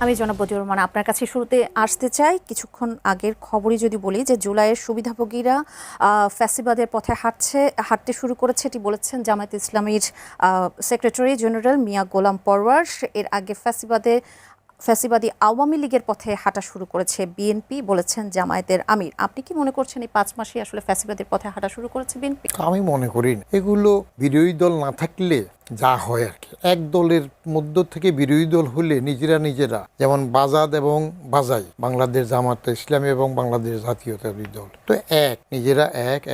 আমি জনাব বদিউর রহমান আপনার কাছে শুরুতে আসতে চাই। কিছুক্ষণ আগের খবরই যদি বলি যে জুলাইয়ের সুবিধাভোগীরা ফ্যাসিবাদের পথে হাঁটতে শুরু করেছে, এটি বলেছেন জামায়াতে ইসলামীর সেক্রেটারি জেনারেল মিয়া গোলাম পরওয়ার। এর আগে ফ্যাসিবাদী আওয়ামী লীগের পথে হাঁটা শুরু করেছে বিএনপি, বলেছেন জামায়াতের আমির। আপনি কি মনে করছেন এই 5 মাসে আসলে ফ্যাসিবাদের পথে হাঁটা শুরু করেছে বিএনপি? আমি মনে করি এগুলো বিরোধী দল না থাকলে যা হয় আর কি, এক দলের মধ্য থেকে বিরোধী দল হলে নিজেরা যেমন বাজাদ এবং বাজাই, বাংলাদেশ জামায়াতে ইসলামী এবং বাংলাদেশ জাতীয়তাবাদী দল তো নিজেরা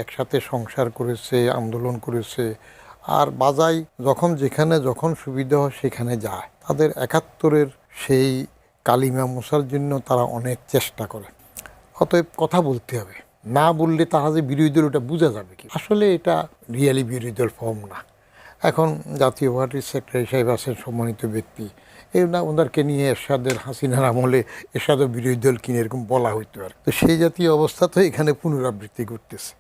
একসাথে সংসার করেছে, আন্দোলন করেছে। আর বাজাই যখন সুবিধা হয় সেখানে যায়। তাদের 71-এর সেই কালিমা মোছার জন্য তারা অনেক চেষ্টা করে। অতএব কথা বলতে হবে, না বললে তারা যে বিরোধী দল ওটা বোঝা যাবে কি? আসলে এটা রিয়েলি বিরোধী দল ফর্ম না। এখন জাতীয় পার্টির সেক্রেটারি সাহেব আছেন, সম্মানিত ব্যক্তি, ওনাদেরকে নিয়ে এরশাদের হাসিনার আমলে এরশাদও বিরোধী দল কিনে এরকম বলা হইতে পারে। তো সেই জাতীয় অবস্থা তো এখানে পুনরাবৃত্তি করতেছে।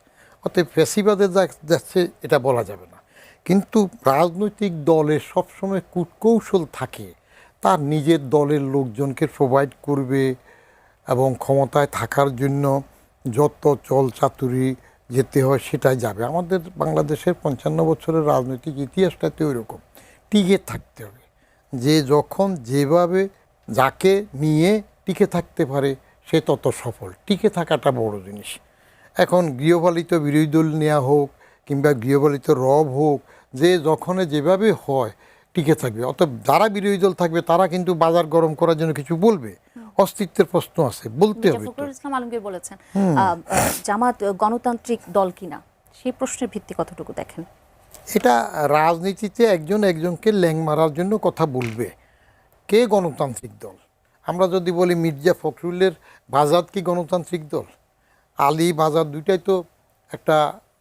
অতএব ফ্যাসিবাদে যাচ্ছে এটা বলা যাবে না। কিন্তু রাজনৈতিক দলের সবসময় কূটকৌশল থাকে, তার নিজের দলের লোকজনকে প্রোভাইড করবে এবং ক্ষমতায় থাকার জন্য যত চল চাতুরি যেতে হয় সেটাই যাবে। আমাদের বাংলাদেশের 55 বছরের রাজনৈতিক ইতিহাসটাতে ওই রকম টিকে থাকতে হবে, যে যখন যেভাবে যাকে নিয়ে টিকে থাকতে পারে সে তত সফল। টিকে থাকাটা বড় জিনিস। এখন গৃহপালিত বিরোধী দল নেওয়া হোক কিংবা গৃহপালিত রব হোক, যে যখনে যেভাবে হয় টিকে থাকবে। অতএব যারা বিরোধী দল থাকবে তারা কিন্তু বাজার গরম করার জন্য কিছু বলবে, অস্তিত্বের প্রশ্ন আছে, বলতে হবে। ফখরুল ইসলাম আলমগীর বলেছেন জামাত গণতান্ত্রিক দল কিনা, সেই প্রশ্নের ভিত্তি কতটুকু দেখেন? এটা রাজনীতিতে একজনকে ল্যাং মারার জন্য কথা বলবে। কে গণতান্ত্রিক দল? আমরা যদি বলি মির্জা ফখরুলের বাজাদ কি গণতান্ত্রিক দল? আলী বাজাদ দুইটাই তো একটা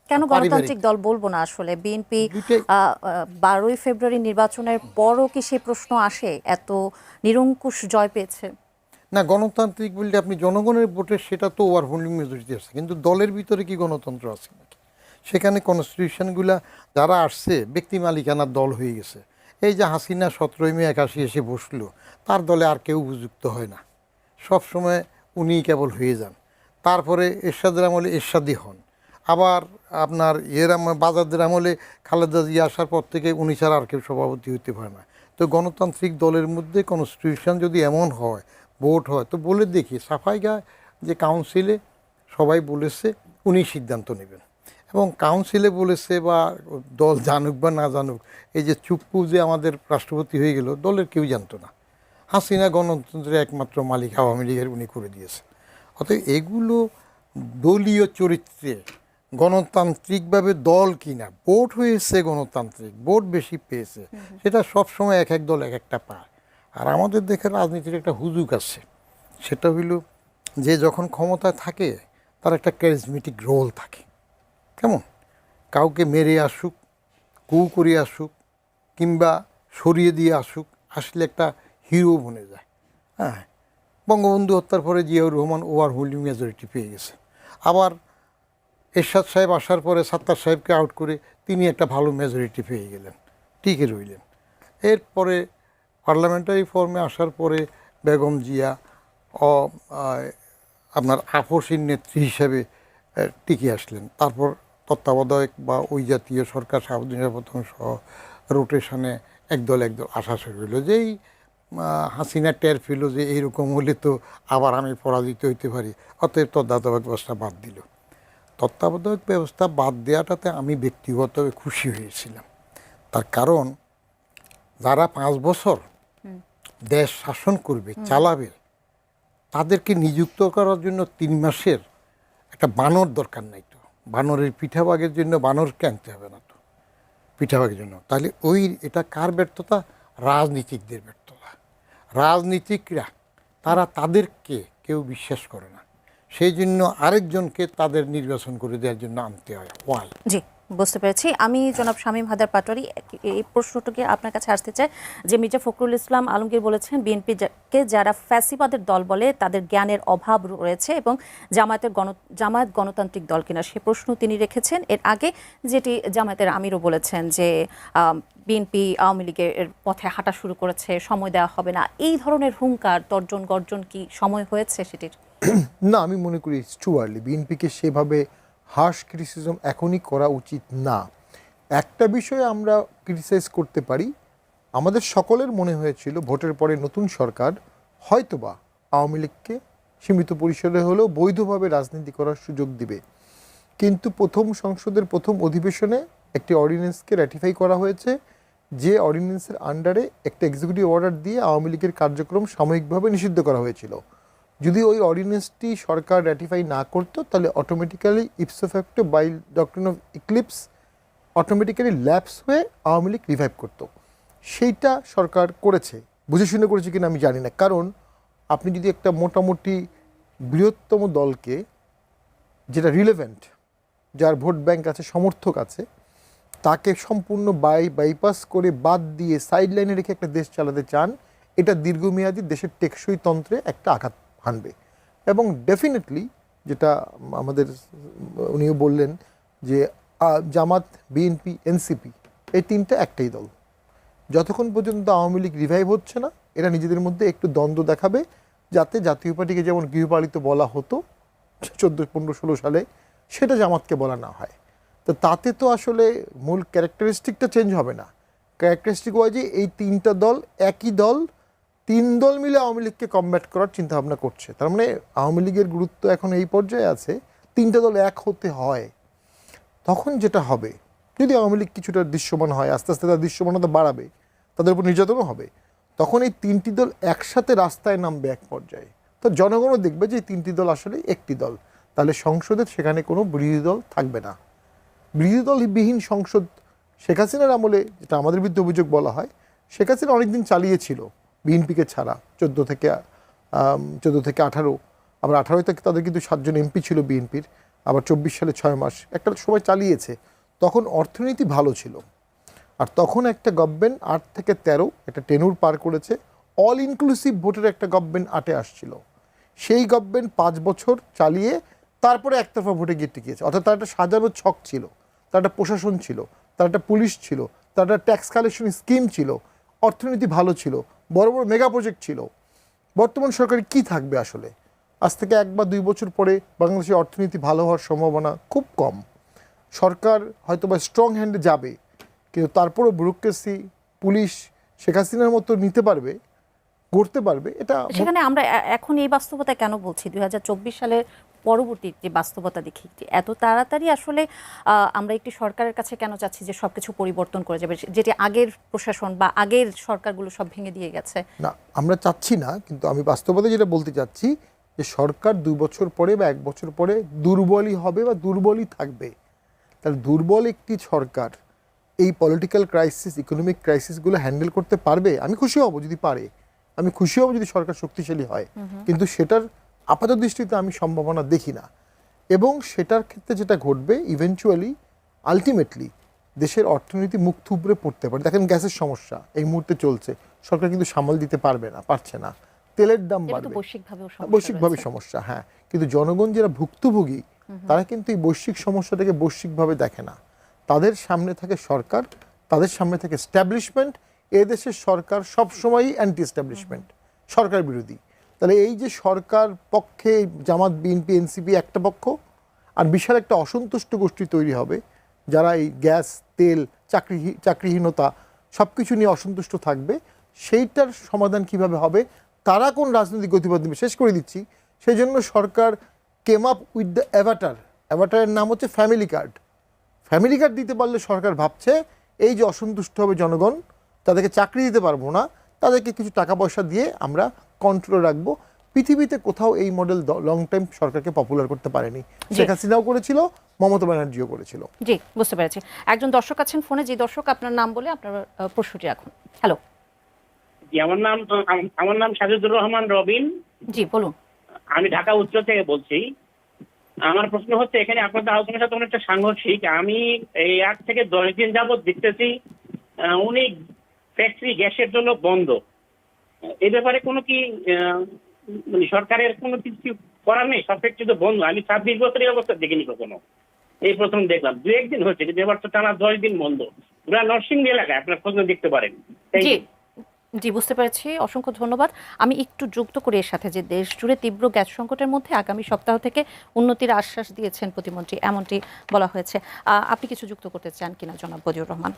কেন গণতান্ত্রিক দল বলবো না? আসলে বিএনপি 12ই ফেব্রুয়ারি নির্বাচনের পরও কি সেই প্রশ্ন আসে? এত নিরঙ্কুশ জয় পেয়েছে। না, গণতান্ত্রিক বলতে আপনি জনগণের ভোটে সেটা তো ওভারওয়েলমিং মেজরিটি আছে, কিন্তু দলের ভিতরে কি গণতন্ত্র আছে নাকি? সেখানে কনস্টিটিউশনগুলা যারা আসছে ব্যক্তি মালিকানার দল হয়ে গেছে। এই যে হাসিনা 17 মে 81 এসে বসলো, তার দলে আর কেউ উপযুক্ত হয় না, সব সময় উনিই কেবল হয়ে যান। তারপরে এরশাদের আমলে এরশাদি হন, আবার আপনার বাজাদের আমলে খালেদা জিয়া আসার পর থেকে উনি ছাড়া আর কেউ সভাপতি হইতে পারে না। তো গণতান্ত্রিক দলের মধ্যে কনস্টিটিউশন যদি এমন হয়, ভোট হয়, তো বলে দেখি সাফাই গায় যে কাউন্সিলে সবাই বলেছে উনি সিদ্ধান্ত নেবেন, এবং কাউন্সিলে বলেছে বা দল জানুক বা না জানুক, এই যে চুপ্পু যে আমাদের রাষ্ট্রপতি হয়ে গেল, দলের কেউ জানতো না। হাসিনা গণতন্ত্রের একমাত্র মালিক আওয়ামী লীগের, উনি করে দিয়েছেন। অতএব এগুলো দলীয় চরিত্রে গণতান্ত্রিকভাবে দল কিনা, ভোট হয়েছে গণতান্ত্রিক, ভোট বেশি পেয়েছে, সেটা সবসময় এক এক দল এক একটা পায়। আর আমাদের দেখে রাজনীতির একটা হুজুক আছে, সেটা হইল যে যখন ক্ষমতায় থাকে তার একটা ক্যারিজমেটিক রোল থাকে। কেমন? কাউকে মেরে আসুক, কু করে আসুক, কিংবা সরিয়ে দিয়ে আসুক, আসলে একটা হিরো বনে যায়। হ্যাঁ, বঙ্গবন্ধু হত্যার পরে জিয়াউর রহমান ওভারওয়েলমিং মেজরিটি পেয়ে গেছে। আবার এরশাদ সাহেব আসার পরে সাত্তার সাহেবকে আউট করে তিনি একটা ভালো মেজরিটি পেয়ে গেলেন, টিকে রইলেন। এরপরে পার্লামেন্টারি ফর্মে আসার পরে বেগম জিয়া আপনার আপসীর নেত্রী হিসেবে টিকে আসলেন। তারপর তত্ত্বাবধায়ক বা ওই জাতীয় সরকার সাহাবুদ্দিনের প্রথম সহ রোটেশনে একদল আসা শুরু হলো। যেই হাসিনা টের ফেল যে এইরকম হলে তো আবার আমি পরাজিত হইতে পারি, অতএব তত্ত্বাবধায়ক ব্যবস্থা বাদ দিল। তত্ত্বাবধায়ক ব্যবস্থা বাদ দেওয়াটাতে আমি ব্যক্তিগতভাবে খুশি হয়েছিলাম। তার কারণ যারা 5 বছর দেশ শাসন করবে, চালাবে, তাদেরকে নিযুক্ত করার জন্য 3 মাসের একটা বানর দরকার নাই। তো বানরের পিঠাভাগের জন্য বানরকে আনতে হবে না তো পিঠাভাগের জন্য। তাহলে এটা কার ব্যর্থতা? রাজনীতিকদের ব্যর্থতা। রাজনীতিকরা তাদেরকে কেউ বিশ্বাস করে না, সেই জন্য আরেকজনকে তাদের নির্বাচন করে দেওয়ার জন্য আনতে হয়। ওয়াই? জি। বুঝতে পেরেছি। আমি জনাব শামীম হায়দার পাটোয়ারি এই প্রশ্নটাকে আপনার কাছে আসতে চাই যে মির্জা ফখরুল ইসলাম আলমগীর বলেছেন বিএনপিকে যারা ফ্যাসিবাদের দল বলে তাদের জ্ঞানের অভাব রয়েছে এবং জামায়াত গণতান্ত্রিক দল কিনা সে প্রশ্ন তিনি রেখেছেন। এর আগে যেটি জামায়াতের আমিরও বলেছেন যে বিএনপি আওয়ামী লীগের পথে হাঁটা শুরু করেছে, সময় দেওয়া হবে না। এই ধরনের হুঙ্কার তর্জন গর্জন কি সময় হয়েছে সেটির? না, আমি মনে করি ইটস টু আর্লি। বিএনপিকে সেভাবে হার্শ ক্রিটিসিজম এখনই করা উচিত না। একটা বিষয়ে আমরা ক্রিটিসাইজ করতে পারি, আমাদের সকলের মনে হয়েছিল ভোটের পরে নতুন সরকার হয়তোবা আওয়ামী লীগকে সীমিত পরিসরে হলেও বৈধভাবে রাজনীতি করার সুযোগ দিবে, কিন্তু প্রথম সংসদের প্রথম অধিবেশনে একটি অর্ডিন্যান্সকে র্যাটিফাই করা হয়েছে, যে অর্ডিন্যান্সের আন্ডারে একটা এক্সিকিউটিভ অর্ডার দিয়ে আওয়ামী লীগের কার্যক্রম সাময়িকভাবে নিষিদ্ধ করা হয়েছিল। যদি ওই অর্ডিন্যান্সটি সরকার র্যাটিফাই না করতো তাহলে automatically ipso facto by doctrine of eclipse automatically lapse হয়ে আওয়ামী লীগ রিভাইভ করতো। সেইটা সরকার করেছে, বুঝে শুনে করেছে কিনা আমি জানি না। কারণ আপনি যদি একটা মোটামুটি বৃহত্তম দলকে, যেটা রিলেভেন্ট, যার ভোট ব্যাংক আছে, সমর্থক আছে, তাকে সম্পূর্ণ বাইপাস করে বাদ দিয়ে সাইড লাইনে রেখে একটা দেশ চালাতে চান, এটা দীর্ঘমেয়াদী দেশের টেকসই তন্ত্রে একটা আঘাত হানবে। এবং ডেফিনেটলি যেটা আমাদের উনিও বললেন যে জামাত, বিএনপি, এনসিপি এই তিনটা একটাই দল। যতক্ষণ পর্যন্ত আওয়ামী লীগ রিভাইভ হচ্ছে না, এরা নিজেদের মধ্যে একটু দ্বন্দ্ব দেখাবে, যাতে জাতীয় পার্টিকে যেমন গৃহপালিত বলা হতো 14, 15, 16 সালে, সেটা জামাতকে বলা না হয়। তো তাতে তো আসলে মূল ক্যারেক্টারিস্টিকটা চেঞ্জ হবে না। ক্যারেক্টারিস্টিক ওয়াইজে এই তিনটা দল একই দল, তিন দল মিলে আওয়ামী লীগকে কমব্যাট করার চিন্তাভাবনা করছে। তার মানে আওয়ামী লীগের গুরুত্ব এখন এই পর্যায়ে আছে, তিনটা দল এক হতে হয়। তখন যেটা হবে, যদি আওয়ামী লীগ কিছুটা দৃশ্যমান হয়, আস্তে আস্তে তার দৃশ্যমানতা বাড়াবে, তাদের উপর নির্যাতনও হবে, তখন এই তিনটি দল একসাথে রাস্তায় নামবে এক পর্যায়ে। তো জনগণও দেখবে যে এই তিনটি দল আসলে একটি দল। তাহলে সংসদে সেখানে কোনো বিরোধী দল থাকবে না। বিরোধী দলবিহীন সংসদ শেখ হাসিনার আমলে, যেটা আমাদের বিরুদ্ধে অভিযোগ বলা হয়, শেখ হাসিনা অনেকদিন চালিয়েছিল বিএনপিকে ছাড়া, 14 থেকে 18, আবার 18 থেকে তাদের কিন্তু 7 জন এমপি ছিল বিএনপির, আবার 24 সালে 6 মাস একটা সময় চালিয়েছে। তখন অর্থনীতি ভালো ছিল, আর তখন একটা গভর্নমেন্ট 8 থেকে 13 একটা টেনুর পার করেছে, অল ইনক্লুসিভ ভোটের একটা গভর্নমেন্ট 8-এ আসছিল। সেই গভর্নমেন্ট 5 বছর চালিয়ে তারপরে একতরফা ভোটে গিয়ে টিকিয়েছে। অর্থাৎ তার একটা সাজানো ছক ছিল, তার একটা প্রশাসন ছিল, তার একটা পুলিশ ছিল, তার একটা ট্যাক্স কালেকশন স্কিম ছিল, অর্থনীতি ভালো ছিল, বড় বড় মেগা প্রজেক্ট ছিল। বর্তমান সরকারের কি থাকবে আসলে? আজ থেকে 1 বা 2 বছর পরে বাংলাদেশের অর্থনীতি ভালো হওয়ার সম্ভাবনা খুব কম। সরকার হয়তো বা স্ট্রং হ্যান্ডে যাবে, কিন্তু তারপরও ব্যুরোক্রেসি, পুলিশ শেখ হাসিনার মতো নিতে পারবে, করতে পারবে। এটা সেখানে আমরা এখন এই বাস্তবতা কেন বলছি, 2024 সালের পরবর্তী যে বাস্তবতা দেখি, এত তাড়াতাড়ি আসলে আমরা একটি সরকারের কাছে কেন চাচ্ছি যে সবকিছু পরিবর্তন করে যাবে, যেটি আগের প্রশাসন বা আগের সরকারগুলো সব ভেঙে দিয়ে গেছে? না, আমরা চাচ্ছি না, কিন্তু আমি বাস্তবতা যেটা বলতে চাচ্ছি যে সরকার 2 বছর পরে বা 1 বছর পরে দুর্বলই হবে বা দুর্বলই থাকবে। তাহলে দুর্বল একটি সরকার এই পলিটিক্যাল ক্রাইসিস, ইকোনমিক ক্রাইসিসগুলো হ্যান্ডেল করতে পারবে? আমি খুশি হব যদি পারে, আমি খুশি হব যদি সরকার শক্তিশালী হয়, কিন্তু সেটার আপাত দৃষ্টিতে আমি সম্ভাবনা দেখি না। এবং সেটার ক্ষেত্রে যেটা ঘটবে, ইভেনচুয়ালি আলটিমেটলি দেশের অর্থনীতি মুখ থুবড়ে পড়তে পারে। দেখেন গ্যাসের সমস্যা এই মুহূর্তে চলছে, সরকার কিন্তু সামাল দিতে পারছে না। তেলের দাম বাড়বে, বৈশ্বিকভাবে সমস্যা, হ্যাঁ, কিন্তু জনগণ যারা ভুক্তভোগী তারা কিন্তু এই বৈশ্বিক সমস্যাটাকে বৈশ্বিকভাবে দেখে না। তাদের সামনে থাকে সরকার, তাদের সামনে থাকে এস্টাবলিশমেন্ট। এদেশের সরকার সবসময়ই অ্যান্টি এস্টাবলিশমেন্ট, সরকার বিরোধী। তাহলে এই যে সরকার পক্ষে জামাত, বিএনপি, এনসিপি একটা পক্ষ, আর বিশাল একটা অসন্তুষ্ট গোষ্ঠী তৈরি হবে যারা এই গ্যাস, তেল, চাকরিহীনতা সব কিছু নিয়ে অসন্তুষ্ট থাকবে। সেইটার সমাধান কিভাবে হবে, তারা কোন রাজনৈতিক গতিপথ দেবে, শেষ করে দিচ্ছি। সেই জন্য সরকার কেম আপ উইথ দ্য অ্যাভাটারের নাম হচ্ছে ফ্যামিলি কার্ড। ফ্যামিলি কার্ড দিতে পারলে সরকার ভাবছে এই যে অসন্তুষ্ট হবে জনগণ, তাদেরকে চাকরি দিতে পারবো না, তাদেরকে কিছু টাকা পয়সা দিয়ে আমরা কন্ট্রোলে রাখবো। পৃথিবীতে কোথাও এই মডেল লং টাইম সরকারকে পপুলার করতে পারেনি। শেখ হাসিনাও করেছিল, মমতা ব্যানার্জিও করেছিল। জি, বুঝতে পেরেছি। একজন দর্শক আছেন ফোনে, যে দর্শক আপনার নাম বলে আপনার প্রশ্নটি রাখুন। হ্যালো। জি, আমার নাম সাজিদুর রহমান রবিন। জি, বলুন। আমি ঢাকা উত্তর থেকে বলছি। আমার প্রশ্ন হচ্ছে এখানে আপনাদের আলোচনার সাথে অনেকটা সাংঘর্ষিক। আমি এই 8 থেকে 10 দিন যাবত দেখতেছি উনি ফ্যাক্টরি গ্যাসের জন্য বন্ধ। এই ব্যাপারে কোনো কি মানে সরকারের কোনো কিছু করার নেই? সব ফ্যাক্টরি তো বন্ধ। আমি 26 বছরের অবস্থা দেখিনি কখনো, এই প্রথম দেখলাম। 2-1 দিন হচ্ছে, কিন্তু এবার তো টানা 10 দিন বন্ধ। পুরা নরসিংদী এলাকায় আপনার খোঁজ নিয়ে দেখতে পারেন। Thank G you. জি বুঝতে পেরেছি, অসংখ্য ধন্যবাদ। আমি একটু যুক্ত করি এর সাথে যে দেশ জুড়ে তীব্র গ্যাস সংকটের মধ্যে আগামী সপ্তাহ থেকে উন্নতির আশ্বাস দিয়েছেন প্রতিমন্ত্রী, এমনটি বলা হয়েছে। আপনি কিছু যুক্ত করতে চান কিনা জনাব বদিউর রহমান?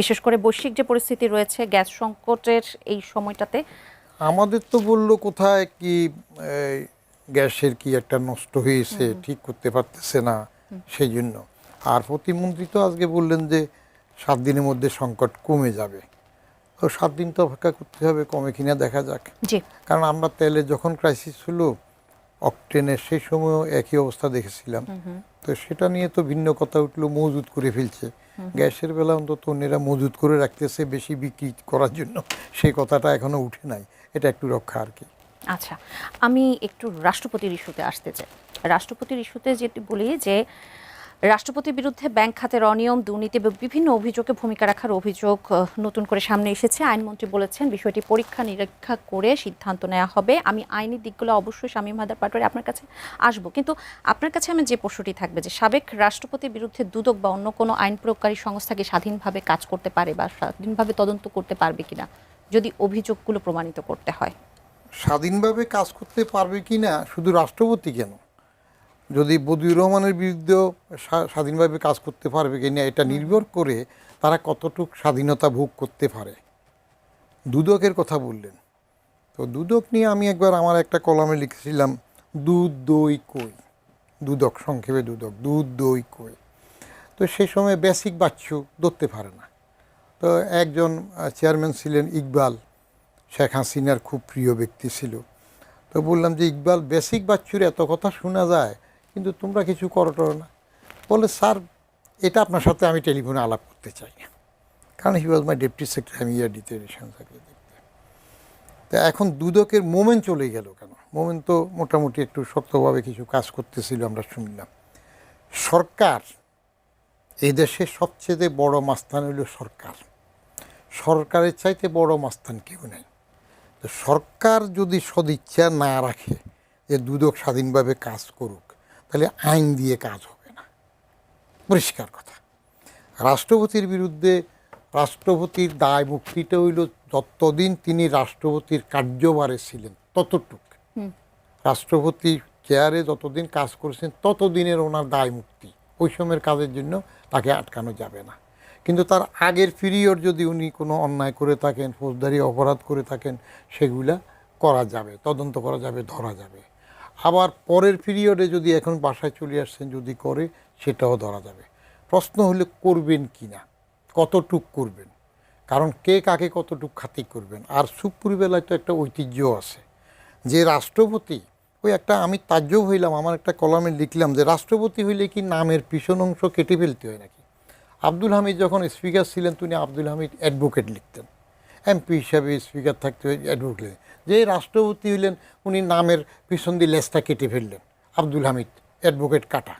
বিশেষ করে বৈশ্বিক যে পরিস্থিতি রয়েছে গ্যাস সংকটের এই সময়টাতে। আমাদের তো বললো কোথায় কি এই, গ্যাসের কি একটা নষ্ট হয়েছে, ঠিক করতে পারতেছে না, সেই জন্য। আর প্রতিমন্ত্রী তো আজকে বললেন যে 7 দিনের মধ্যে সংকট কমে যাবে। তো 7 দিন তো অপেক্ষা করতে হবে, কমে কিনা দেখা যাক। জি কারণ আমরা তেলে যখন ক্রাইসিস হলো, অকটেনের সেই সময়ও একই অবস্থা দেখেছিলাম। তো সেটা নিয়ে তো ভিন্ন কথা উঠলো, মজুদ করে ফেলছে। গ্যাসের বেলা অন্তত অন্যেরা মজুদ করে রাখতেছে বেশি বিক্রি করার জন্য, সেই কথাটা এখনো উঠে নাই। এটা একটু রক্ষা আর কি। আচ্ছা, আমি একটু রাষ্ট্রপতির ইস্যুতে আসতে চাই। রাষ্ট্রপতির ইস্যুতে যেটি বলি যে রাষ্ট্রপতির বিরুদ্ধে ব্যাংক খাতের অনিয়ম, দুর্নীতি এবং বিভিন্ন অভিযোগে ভূমিকা রাখার অভিযোগ নতুন করে সামনে এসেছে। আইনমন্ত্রী বলেছেন বিষয়টি পরীক্ষা নিরীক্ষা করে সিদ্ধান্ত নেওয়া হবে। আমি আইনি দিকগুলো অবশ্যই শামীম হায়দার পাটোয়ারি আপনার কাছে আসবো, কিন্তু আপনার কাছে আমি যে প্রশ্নটি থাকবে যে সাবেক রাষ্ট্রপতির বিরুদ্ধে দুদক বা অন্য কোনো আইন প্রয়োগকারী সংস্থা কি স্বাধীনভাবে কাজ করতে পারে বা স্বাধীনভাবে তদন্ত করতে পারবে কিনা যদি অভিযোগগুলো প্রমাণিত করতে হয়? স্বাধীনভাবে কাজ করতে পারবে কি না শুধু রাষ্ট্রপতি কেন, যদি বদিউর রহমানের বিরুদ্ধেও স্বাধীনভাবে কাজ করতে পারবে কি না এটা নির্ভর করে তারা কতটুক স্বাধীনতা ভোগ করতে পারে। দুদকের কথা বললেন, তো দুদক নিয়ে আমি একবার আমার একটা কলামে লিখেছিলাম, দুধ দই কই। দুদক, সংক্ষেপে দুদক, দুধ দই কই। তো সেই সময় বেসিক বাচ্চু ধরতে পারে না। তো একজন চেয়ারম্যান ছিলেন ইকবাল, শেখ হাসিনার খুব প্রিয় ব্যক্তি ছিল। তো বললাম যে ইকবাল, বেসিক বাচ্চুর এত কথা শোনা যায় কিন্তু তোমরা কিছু করো না। বলে স্যার এটা আপনার সাথে আমি টেলিফোনে আলাপ করতে চাই না, কারণ হি ওয়াজ মাই ডেপুটি সেক্রেটারি, আমি ইয়ারডিতে রেশন চাকরি দেখতে। তো এখন দুদকের মোমেন্ট চলে গেল কেন? মোমেন্ট তো মোটামুটি একটু শক্তভাবে কিছু কাজ করতেছিল আমরা শুনলাম। সরকার, এই দেশের সবচেয়ে বড় মাস্তান হইল সরকার। সরকারের চাইতে বড় মাস্তান কেউ নেই। তো সরকার যদি সদিচ্ছা না রাখে যে দুদক স্বাধীনভাবে কাজ করুক, তাহলে আইন দিয়ে কাজ হবে না, পরিষ্কার কথা। রাষ্ট্রপতির বিরুদ্ধে রাষ্ট্রপতির দায় মুক্তিটা হইল যতদিন তিনি রাষ্ট্রপতির কার্যভারে ছিলেন ততটুক, রাষ্ট্রপতি চেয়ারে যতদিন কাজ করেছেন ততদিনের ওনার দায় মুক্তি। ওই সময়ের কাজের জন্য তাকে আটকানো যাবে না। কিন্তু তার আগের পিরিয়ড যদি উনি কোনো অন্যায় করে থাকেন, ফৌজদারি অপরাধ করে থাকেন, সেগুলা করা যাবে, তদন্ত করা যাবে, ধরা যাবে। আবার পরের পিরিয়ডে যদি এখন বাসায় চলে আসছেন যদি করে, সেটাও ধরা যাবে। প্রশ্ন হলে করবেন কি না, কতটুক করবেন, কারণ কে কাকে কতটুক খাতির করবেন। আর সুপ্রিম বেলায় তো একটা ঐতিহ্য আছে যে রাষ্ট্রপতি, ওই একটা আমি তাজ্জব হইলাম, আমার একটা কলামে লিখলাম যে রাষ্ট্রপতি হইলে কি নামের পিছন অংশ কেটে ফেলতে হয় নাকি? আব্দুল হামিদ যখন স্পিকার ছিলেন তিনি আব্দুল হামিদ অ্যাডভোকেট লিখতেন, এমপি হিসাবে স্পিকার থাকতে অ্যাডভোকেট। যে রাষ্ট্রপতি হইলেন উনি নামের পিছন দিয়ে লেজটা কেটে ফেললেন, আব্দুল হামিদ অ্যাডভোকেট কাটা।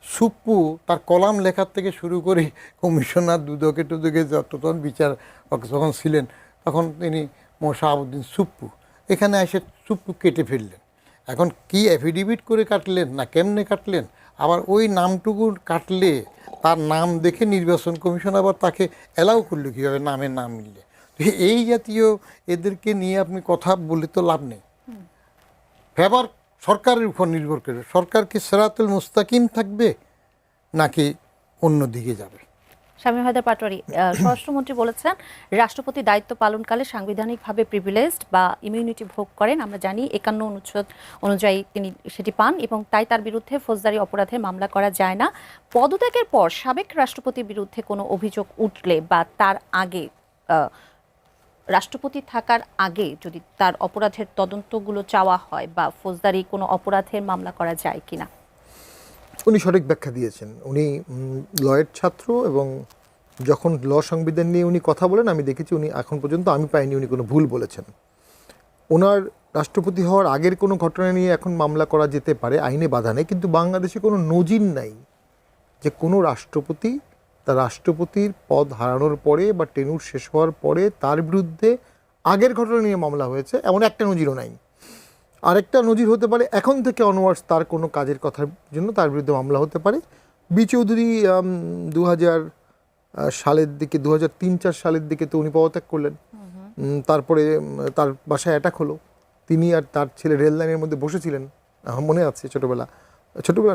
সুপ্পু তার কলাম লেখার থেকে শুরু করে কমিশনার দুদকে টুদকে যতক্ষণ বিচার যখন ছিলেন তখন তিনি শাহাবুদ্দিন সুপ্পু, এখানে এসে সুপ্পু কেটে ফেললেন। এখন কি অ্যাফিডেভিট করে কাটলেন না কেমনে কাটলেন? আবার ওই নামটুকু কাটলে তার নাম দেখে নির্বাচন কমিশন আবার তাকে অ্যালাউ করলো কীভাবে নামের নাম মিললে। তো এই জাতীয় এদেরকে নিয়ে আপনি কথা বলে তো লাভ নেই। ফেভার সরকারের উপর নির্ভর করে, সরকার কি সিরাতুল মুস্তাকিম থাকবে নাকি অন্য দিকে যাবে? শামীম হায়দার পাটোয়ারি, স্বরাষ্ট্রমন্ত্রী বলেছেন রাষ্ট্রপতি দায়িত্ব পালনকালে সাংবিধানিকভাবে প্রিভিলেজড বা ইমিউনিটি ভোগ করেন। আমরা জানি 51 অনুচ্ছেদ অনুযায়ী তিনি সেটি পান এবং তাই তার বিরুদ্ধে ফৌজদারি অপরাধে মামলা করা যায় না। পদত্যাগের পর সাবেক রাষ্ট্রপতির বিরুদ্ধে কোনো অভিযোগ উঠলে বা তার আগে রাষ্ট্রপতি থাকার আগে যদি তার অপরাধের তদন্তগুলো চাওয়া হয় বা ফৌজদারি কোনো অপরাধের মামলা করা যায় কিনা? উনি সঠিক ব্যাখ্যা দিয়েছেন। উনি লয়ের ছাত্র এবং যখন ল সংবিধান নিয়ে উনি কথা বলেন আমি দেখেছি উনি এখন পর্যন্ত আমি পাইনি উনি কোনো ভুল বলেছেন। ওনার রাষ্ট্রপতি হওয়ার আগের কোনো ঘটনা নিয়ে এখন মামলা করা যেতে পারে, আইনে বাধা নেই, কিন্তু বাংলাদেশে কোনো নজির নাই যে কোনো রাষ্ট্রপতি তার রাষ্ট্রপতির পদ হারানোর পরে বা টেনুর শেষ হওয়ার পরে তার বিরুদ্ধে আগের ঘটনা নিয়ে মামলা হয়েছে, এমন একটা নজিরও নাই। আরেকটা নজির হতে পারে এখন থেকে অনওয়ার্ডস তার কোনো কাজের কথার জন্য তার বিরুদ্ধে মামলা হতে পারে। বি চৌধুরী 2000 সালের দিকে 2003-4 সালের দিকে তো উনি পদত্যাগ করলেন, তারপরে তার বাসায় অ্যাটাক হলো, তিনি আর তার ছেলে রেল লাইনের মধ্যে বসেছিলেন, মনে আছে ছোটোবেলা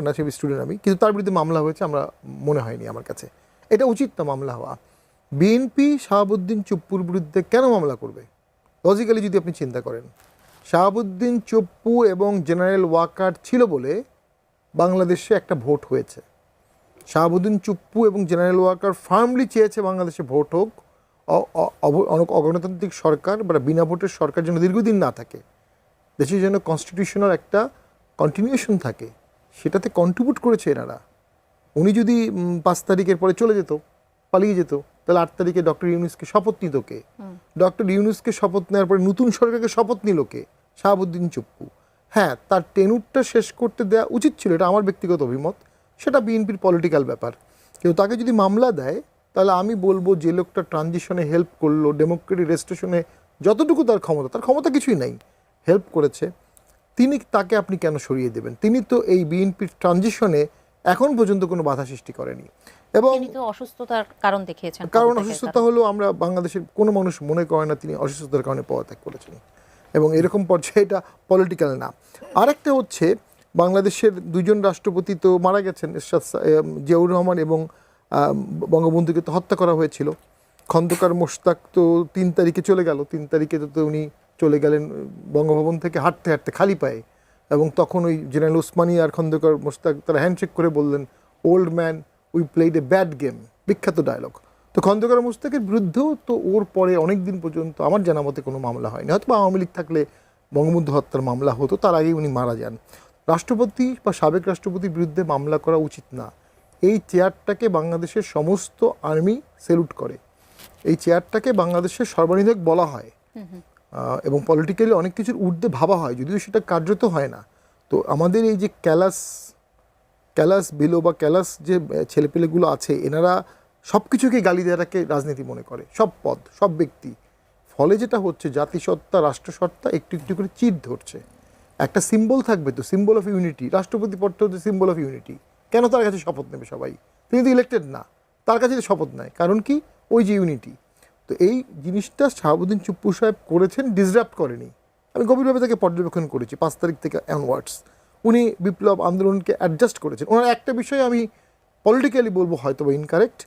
না, সে স্টুডেন্ট আমি, কিন্তু তার বিরুদ্ধে মামলা হয়েছে আমরা মনে হয়নি আমার কাছে। এটা উচিত না মামলা হওয়া। বিএনপি শাহাবুদ্দিন চুপ্পুর বিরুদ্ধে কেন মামলা করবে? লজিক্যালি যদি আপনি চিন্তা করেন, শাহাবুদ্দিন চুপ্পু এবং জেনারেল ওয়াকার ছিল বলে বাংলাদেশে একটা ভোট হয়েছে। শাহাবুদ্দিন চুপ্পু এবং জেনারেল ওয়াকার ফার্মলি চেয়েছে বাংলাদেশে ভোট হোক, অগণতান্ত্রিক সরকার বা বিনা ভোটের সরকার যেন দীর্ঘদিন না থাকে, দেশের যেন কনস্টিটিউশনাল একটা কন্টিনিউশন থাকে, সেটাতে কন্ট্রিবিউট করেছে এনারা। উনি যদি 5 তারিখের পরে চলে যেত, পালিয়ে যেত, তাহলে 8 তারিখে ডক্টর ইউনূসকে শপথ নিত কে? ডক্টর ইউনূসকে শপথ নেওয়ার পরে নতুন সরকারকে শপথ নিল কে? শাহাবুদ্দিন চুপ্পু। হ্যাঁ, তার টেনুরটা শেষ করতে দেওয়া উচিত ছিল, এটা আমার ব্যক্তিগত অভিমত, সেটা বিএনপির পলিটিক্যাল ব্যাপার। কিন্তু তাকে যদি মামলা দেয় তাহলে আমি বলবো যে লোকটা ট্রানজিশনে হেল্প করলো, ডেমোক্রেটিক রেস্টোরেশনে যতটুকু তার ক্ষমতা কিছুই নাই, হেল্প করেছে, তাকে আপনি কেন সরিয়ে দেবেন? তিনি তো এই বিএনপির ট্রানজিশনে এখন পর্যন্ত কোনো বাধা সৃষ্টি করেনি। এবং তিনি তো অসুস্থতার কারণ দেখিয়েছেন। কারণ অসুস্থতা হলো, আমরা বাংলাদেশের কোনো মানুষ মনে করে না তিনি অসুস্থতার কারণে পদত্যাগ করেছেন, এবং এরকম পর্যায়ে এটা পলিটিক্যাল না। আরেকটা হচ্ছে, বাংলাদেশের 2জন রাষ্ট্রপতি তো মারা গেছেন, জিয়াউর রহমান এবং বঙ্গবন্ধুকে তো হত্যা করা হয়েছিল। খন্দকার মোশতাক তো 3 তারিখে চলে গেল, 3 তারিখে তো উনি চলে গেলেন বঙ্গভবন থেকে হাঁটতে হাঁটতে খালি পায়ে, এবং তখন ওই জেনারেল ওসমানী আর খন্দকার মোশতাক তারা হ্যান্ডশেক করে বললেন, old man we played a bad game, বিখ্যাত ডায়লগ। তো খন্দকার মোশতাকের বিরুদ্ধেও তো ওর পরে অনেক দিন পর্যন্ত আমার জানা মতে কোনো মামলা হয়নি। হয়তো আওয়ামী লীগ থাকলে বঙ্গবন্ধু হত্যার মামলা হতো, তার আগেই উনি মারা যান। রাষ্ট্রপতি বা সাবেক রাষ্ট্রপতির বিরুদ্ধে মামলা করা উচিত না। এই চেয়ারটাকে বাংলাদেশের সমস্ত আর্মি স্যালুট করে, এই চেয়ারটাকে বাংলাদেশের সর্বাধিনায়ক বলা হয়, এবং পলিটিক্যালি অনেক কিছুর ঊর্ধ্বে ভাবা হয়, যদিও সেটা কার্যত হয় না। তো আমাদের এই যে ক্যালাস বিলো বা ক্যালাস যে ছেলেপেলেগুলো আছে, এনারা সব কিছুকে গালি দেওয়াটাকে রাজনীতি মনে করে, সব পদ, সব ব্যক্তি। ফলে যেটা হচ্ছে, জাতিসত্তা রাষ্ট্রসত্তা একটু একটু করে চিট ধরছে। একটা সিম্বল থাকবে তো, সিম্বল অফ ইউনিটি, রাষ্ট্রপতি পদটা হচ্ছে সিম্বল অফ ইউনিটি। কেন তার কাছে শপথ নেবে সবাই? তিনি তো ইলেক্টেড না, তার কাছে শপথ নেয়, কারণ কি? ওই যে ইউনিটি। তো এই জিনিসটা শাহাবুদ্দিন চুপ্পু সাহেব করেছেন, ডিসরাপ্ট করেনি। আমি গভীরভাবে তাকে পর্যবেক্ষণ করেছি 5 তারিখ থেকে অনওয়ার্ডস। উনি বিপ্লব আন্দোলনকে অ্যাডজাস্ট করেছেন। ওনার একটা বিষয়ে আমি পলিটিক্যালি বলবো হয়তো বা ইনকারেক্ট,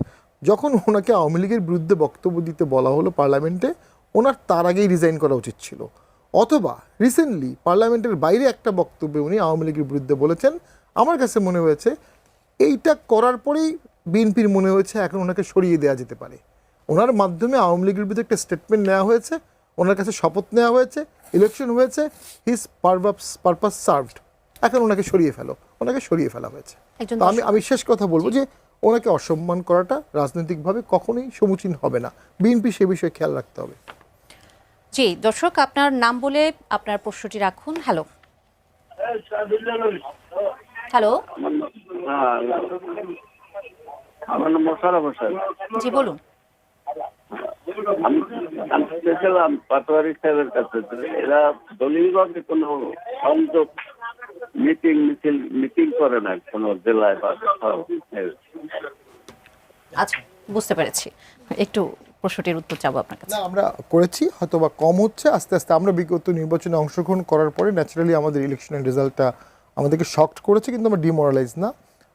যখন ওনাকে আওয়ামী লীগের বিরুদ্ধে বক্তব্য দিতে বলা হলো পার্লামেন্টে, ওনার তার আগেই রিজাইন করা উচিত ছিল। অথবা রিসেন্টলি পার্লামেন্টের বাইরে একটা বক্তব্যে উনি আওয়ামী লীগের বিরুদ্ধে বলেছেন। আমার কাছে মনে হয়েছে এইটা করার পরেই বিএনপির মনে হয়েছে এখন ওনাকে সরিয়ে দেওয়া যেতে পারে। ওনার মাধ্যমে আওয়ামী লীগের বিরুদ্ধে একটা স্টেটমেন্ট নেওয়া হয়েছে, ওনার কাছে শপথ নেওয়া হয়েছে, ইলেকশন হয়েছে, হিজ পারপাস সার্ভড, এখন ওনাকে সরিয়ে ফেলা হয়েছে। তো আমি শেষ কথা বলবো যে ওনাকে অসম্মান করাটা রাজনৈতিকভাবে কখনোই সমীচীন হবে না। বিএনপি সে বিষয়ে খেয়াল রাখতে হবে। জি দর্শক, আপনার নাম বলে আপনার প্রশ্নটি রাখুন। হ্যালো হ্যালো, আমার নাম মোশাররফ হোসেন। জি বলুন। আমি গেছিলাম পাটোয়ারি সাহেবের কাছে, এরা দলীয়ভাবে কোনো সংযোগ মিটিং করে না কোনো জেলায় বা আচ্ছা, বুঝতে পেরেছি। একটু প্রশ্নটির উত্তর চাবো আপনার কাছে। না, আমরা করেছি, হয়তো বা কম হচ্ছে আস্তে আস্তে। আমরা বিগত নির্বাচনে অংশগ্রহণ করার পরে ন্যাচারালি আমাদের ইলেকশনের রেজাল্টটা আমাদেরকে শকড করেছে, কিন্তু আমরা ডিমোরালাইজ না,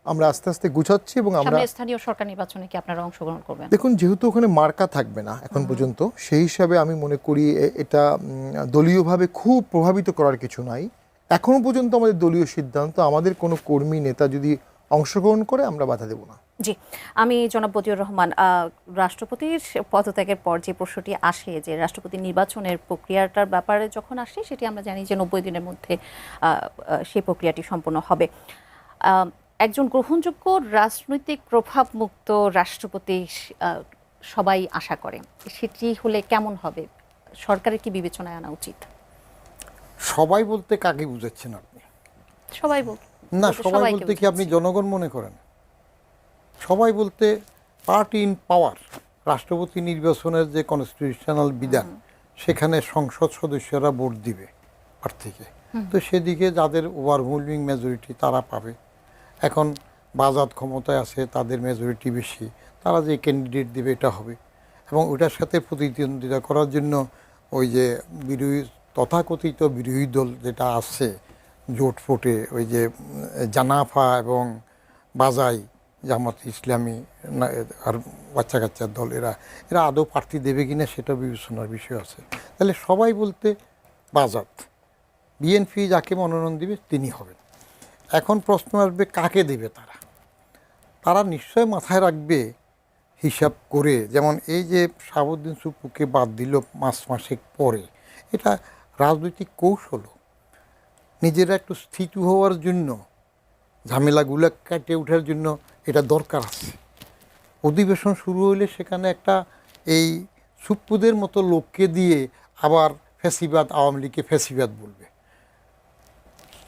আমরা আস্তে আস্তে গুছাচ্ছি। এবং আমরা স্থানীয় সরকার নির্বাচনে কি আপনারা অংশগ্রহণ করবেন? দেখুন, যেহেতু ওখানে মার্কা থাকবে না এখন পর্যন্ত, সেই হিসাবে আমি মনে করি এটা দলীয়ভাবে খুব প্রভাবিত করার কিছু নাই। এখনো পর্যন্ত আমাদের দলীয় সিদ্ধান্ত, আমাদের কোনো কর্মী নেতা যদি অংশগ্রহণ করে আমরা বাধা দেব না। জি, আমি জনাব বদিউর রহমান, রাষ্ট্রপতির পদত্যাগের পর যে প্রশ্নটি আসে যে রাষ্ট্রপতি নির্বাচনের প্রক্রিয়াটার ব্যাপারে যখন আসে, সেটি আমরা জানি যে 90 দিনের মধ্যে সেই প্রক্রিয়াটি সম্পন্ন হবে। একজন গ্রহণযোগ্য রাজনৈতিক প্রভাবমুক্ত রাষ্ট্রপতি সবাই আশা করে, সেটি হলে কেমন হবে? সরকারের কি বিবেচনায় আনা উচিত? সবাই বলতে কাকে বুঝাচ্ছেন আপনি? সবাই বল না, বলতে সবাই সবাইকে বলতে কি আপনি বুঝাচ্ছি। জনগণ মনে করেন? সবাই বলতে পার্টি ইন পাওয়ার, রাষ্ট্রপতি নির্বাচনের যে কনস্টিটিউশনাল বিধান, সেখানে সংসদ সদস্যরা ভোট দিবে প্রার্থীকে, তো সেদিকে যাদের ওভারওয়েলমিং মেজরিটি তারা পাবে। এখন বাজাত ক্ষমতায় আছে, তাদের মেজরিটি বেশি, তারা যে ক্যান্ডিডেট দেবে এটা হবে। এবং ওটার সাথে প্রতিদ্বন্দ্বিতা করার জন্য ওই যে বিরোধী তথাকথিত বিরোধী দল যেটা আছে জোট ফোটে, ওই যে জানাফা এবং বাজাই, জামাত ইসলামী আর বাচ্চা কাচ্চার দল, এরা আদৌ প্রার্থী দেবে কিনা সেটা বিবেচনার বিষয় আছে। তাহলে সবাই বলতে বাজাত, বিএনপি যাকে মনোনয়ন দিবে তিনি হবেন। এখন প্রশ্ন আসবে কাকে দেবে তারা নিশ্চয় মাথায় রাখবে হিসাব করে, যেমন এই যে শাহাবুদ্দিন সুপ্পুকে বাদ দিল 5 মাসের পরে, এটা রাজনৈতিক কৌশল, নিজেরা একটু স্থিত হওয়ার জন্য, ঝামেলাগুলো কাটে ওঠার জন্য এটা দরকার আছে। অধিবেশন শুরু হলে সেখানে একটা এই সুপ্পুদের মতো লোককে দিয়ে আবার ফ্যাসিবাদ, আওয়ামী লীগকে ফ্যাসিবাদ বলবে।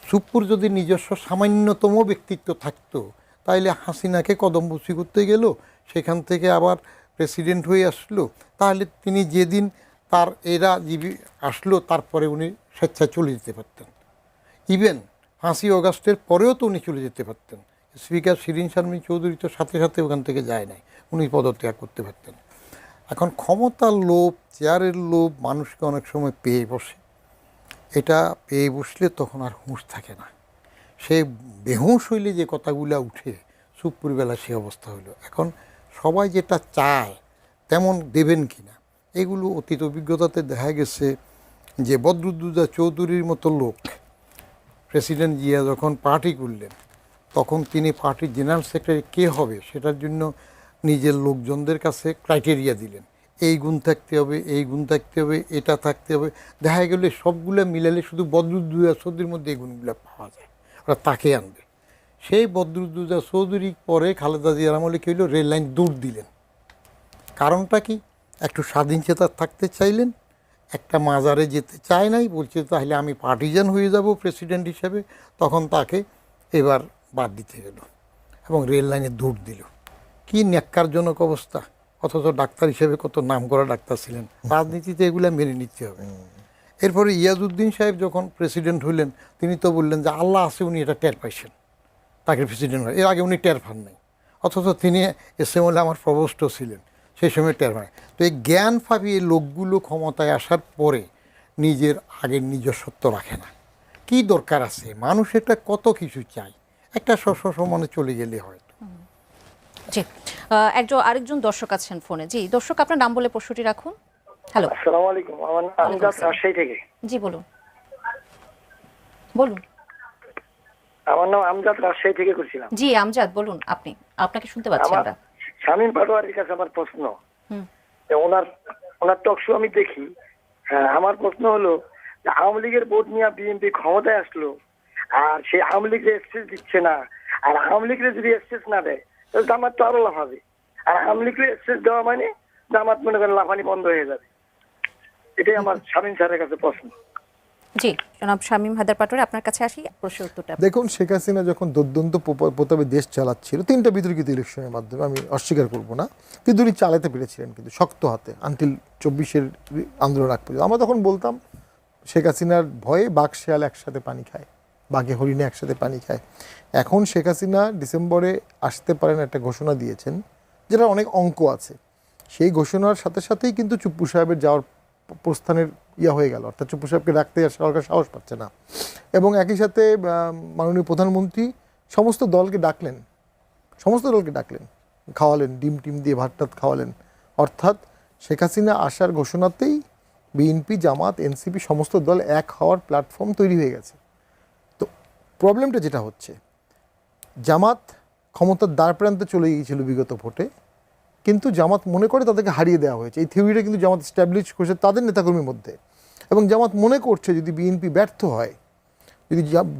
সুপ্পুর যদি নিজস্ব সামান্যতম ব্যক্তিত্ব থাকতো, তাইলে হাসিনাকে কদমবুসি করতে গেল, সেখান থেকে আবার প্রেসিডেন্ট হয়ে আসলো, তাহলে তিনি যেদিন তার এরা আসলো তারপরে উনি স্বেচ্ছায় চলে যেতে পারতেন। ইভেন 5ই অগাস্টের পরেও তো উনি চলে যেতে পারতেন। স্পিকার শিরিন শারমিন চৌধুরী তো সাথে সাথে ওখান থেকে যায় নাই, উনি পদত্যাগ করতে পারতেন। এখন ক্ষমতার লোভ, চেয়ারের লোভ মানুষকে অনেক সময় পেয়ে বসে। এটা পেয়ে বসলে তখন আর হুঁশ থাকে না, সে বেহুঁশ হইলে যে কথাগুলা উঠে, সুপুরবেলা সে অবস্থা হইল। এখন সবাই যেটা চায় তেমন দেবেন কি না, এগুলো অতীত অভিজ্ঞতাতে দেখা গেছে যে বদরুদ্দোজা চৌধুরীর মতো লোক প্রেসিডেন্ট জিয়া যখন পার্টি করলেন, তখন তিনি পার্টির জেনারেল সেক্রেটারি কে হবে সেটার জন্য নিজের লোকজনদের কাছে ক্রাইটেরিয়া দিলেন, এই গুণ থাকতে হবে, এই গুণ থাকতে হবে, এটা থাকতে হবে। দেখা গেলে সবগুলো মিলালে শুধু বদরুদ্দোজা চৌধুরীর মধ্যে এই গুণগুলো পাওয়া যায়, ওরা তাকে আনবে। সেই বদরুদ্দোজা চৌধুরী পরে খালেদা জিয়ার আমলে কী হইল, রেল লাইন দৌড় দিলেন। কারণটা কি? একটু স্বাধীনচেতা থাকতে চাইলেন, একটা মাজারে যেতে চায় নাই, বলছে তাহলে আমি পার্টিজান হয়ে যাব প্রেসিডেন্ট হিসেবে, তখন তাকে এবার বাদ দিতে গেল এবং রেল লাইনে দৌড় দিল। কি ন্যাক্কারজনক অবস্থা! অথচ ডাক্তার হিসেবে কত নাম করা ডাক্তার ছিলেন। রাজনীতিতে এগুলো মেনে নিতে হবে। এরপরে ইয়াজউদ্দিন সাহেব যখন প্রেসিডেন্ট হইলেন, তিনি তো বললেন যে আল্লাহ আছে, উনি এটা টের পাইছেন, তাকে প্রেসিডেন্ট হয়। এর আগে উনি টের পান নাই, অথচ তিনি এসএমএলে আমার প্রভোস্ট ছিলেন, সেই সময় টের পায়। তো এই জ্ঞান ফাঁপিয়ে লোকগুলো ক্ষমতায় আসার পরে নিজের আগের নিজস্বত্ব রাখে না। কি দরকার আছে? মানুষ এটা কত কিছু চাই, একটা সমানে চলে গেলে হয়। জি, আরেকজন দর্শক আছেন ফোনে। জি দর্শক, আপনার নাম বলে প্রশ্নটি রাখুন। হ্যালো, আসসালামু আলাইকুম। আমার নাম আমজাদ, রাজশাহী থেকে। জি বলুন বলুন। আমার নাম আমজাদ, রাজশাহী থেকে করছিলাম। জি আমজাদ বলুন, আপনাকে শুনতে পাচ্ছি আমার আমরা। শামীম পাটোয়ারির কাছে আমার প্রশ্ন, হুম। যে ওনার টক শো আমি দেখি। আমার প্রশ্ন হলো যে আওয়ামী লীগের ভোট নিয়ে বিএনপি ক্ষমতায় আসলো, আর সেই আওয়ামী লীগের এক্সেস দিচ্ছে না, আর আওয়ামী লীগের যদি এক্সেস না দেয় তাহলে জামাত তো আরো লাফাবে, আর আওয়ামী লীগের এক্সেস দেওয়া মানে জামাত মনে করেন লাফানি বন্ধ হয়ে যাবে। এটাই আমার শামীম স্যারের কাছে প্রশ্ন। জি জনাব শামীম হায়দার পাটোয়ারি, আপনার কাছে আসি প্রশ্নের উত্তরটা। দেখুন, শেখ হাসিনা যখন দুর্দান্ত প্রতাপে দেশ চালাচ্ছিল 3টা বিতর্কিত ইলেকশনের মাধ্যমে, আমি অস্বীকার করব না, কিন্তু উনি চালাতে পেরেছিলেন কিন্তু শক্ত হাতে আনটিল 24-এর আন্দোলন আগ পর্যন্ত। আমরা তখন বলতাম শেখ হাসিনার ভয়ে বাঘ শেয়াল একসাথে পানি খায়, বাঘে হরিণে একসাথে পানি খায়। এখন শেখ হাসিনা ডিসেম্বরে আসতে পারেন একটা ঘোষণা দিয়েছেন, যেটা অনেক অঙ্ক আছে। সেই ঘোষণার সাথে সাথেই কিন্তু চুপ্পু সাহেবের যাওয়ার প্রস্থানের হয়ে গেল, অর্থাৎ চুপ্পু সাহেবকে রাখতে সরকার সাহস পাচ্ছে না। এবং একই সাথে মাননীয় প্রধানমন্ত্রী সমস্ত দলকে ডাকলেন, খাওয়ালেন, ডিম দিয়ে ভাত টাত খাওয়ালেন। অর্থাৎ শেখ হাসিনা আসার ঘোষণাতেই বিএনপি, জামাত, এনসিপি সমস্ত দল এক হওয়ার প্ল্যাটফর্ম তৈরি হয়ে গেছে। তো প্রবলেমটা যেটা হচ্ছে, জামাত ক্ষমতার দ্বার প্রান্তে চলে গিয়েছিল বিগত ভোটে, কিন্তু জামাত মনে করে তাদেরকে হারিয়ে দেওয়া হয়েছে। এই থিওরিটা কিন্তু জামাত স্ট্যাবলিশ করেছে তাদের নেতাকর্মীর মধ্যে। এবং জামাত মনে করছে যদি বিএনপি ব্যর্থ হয়,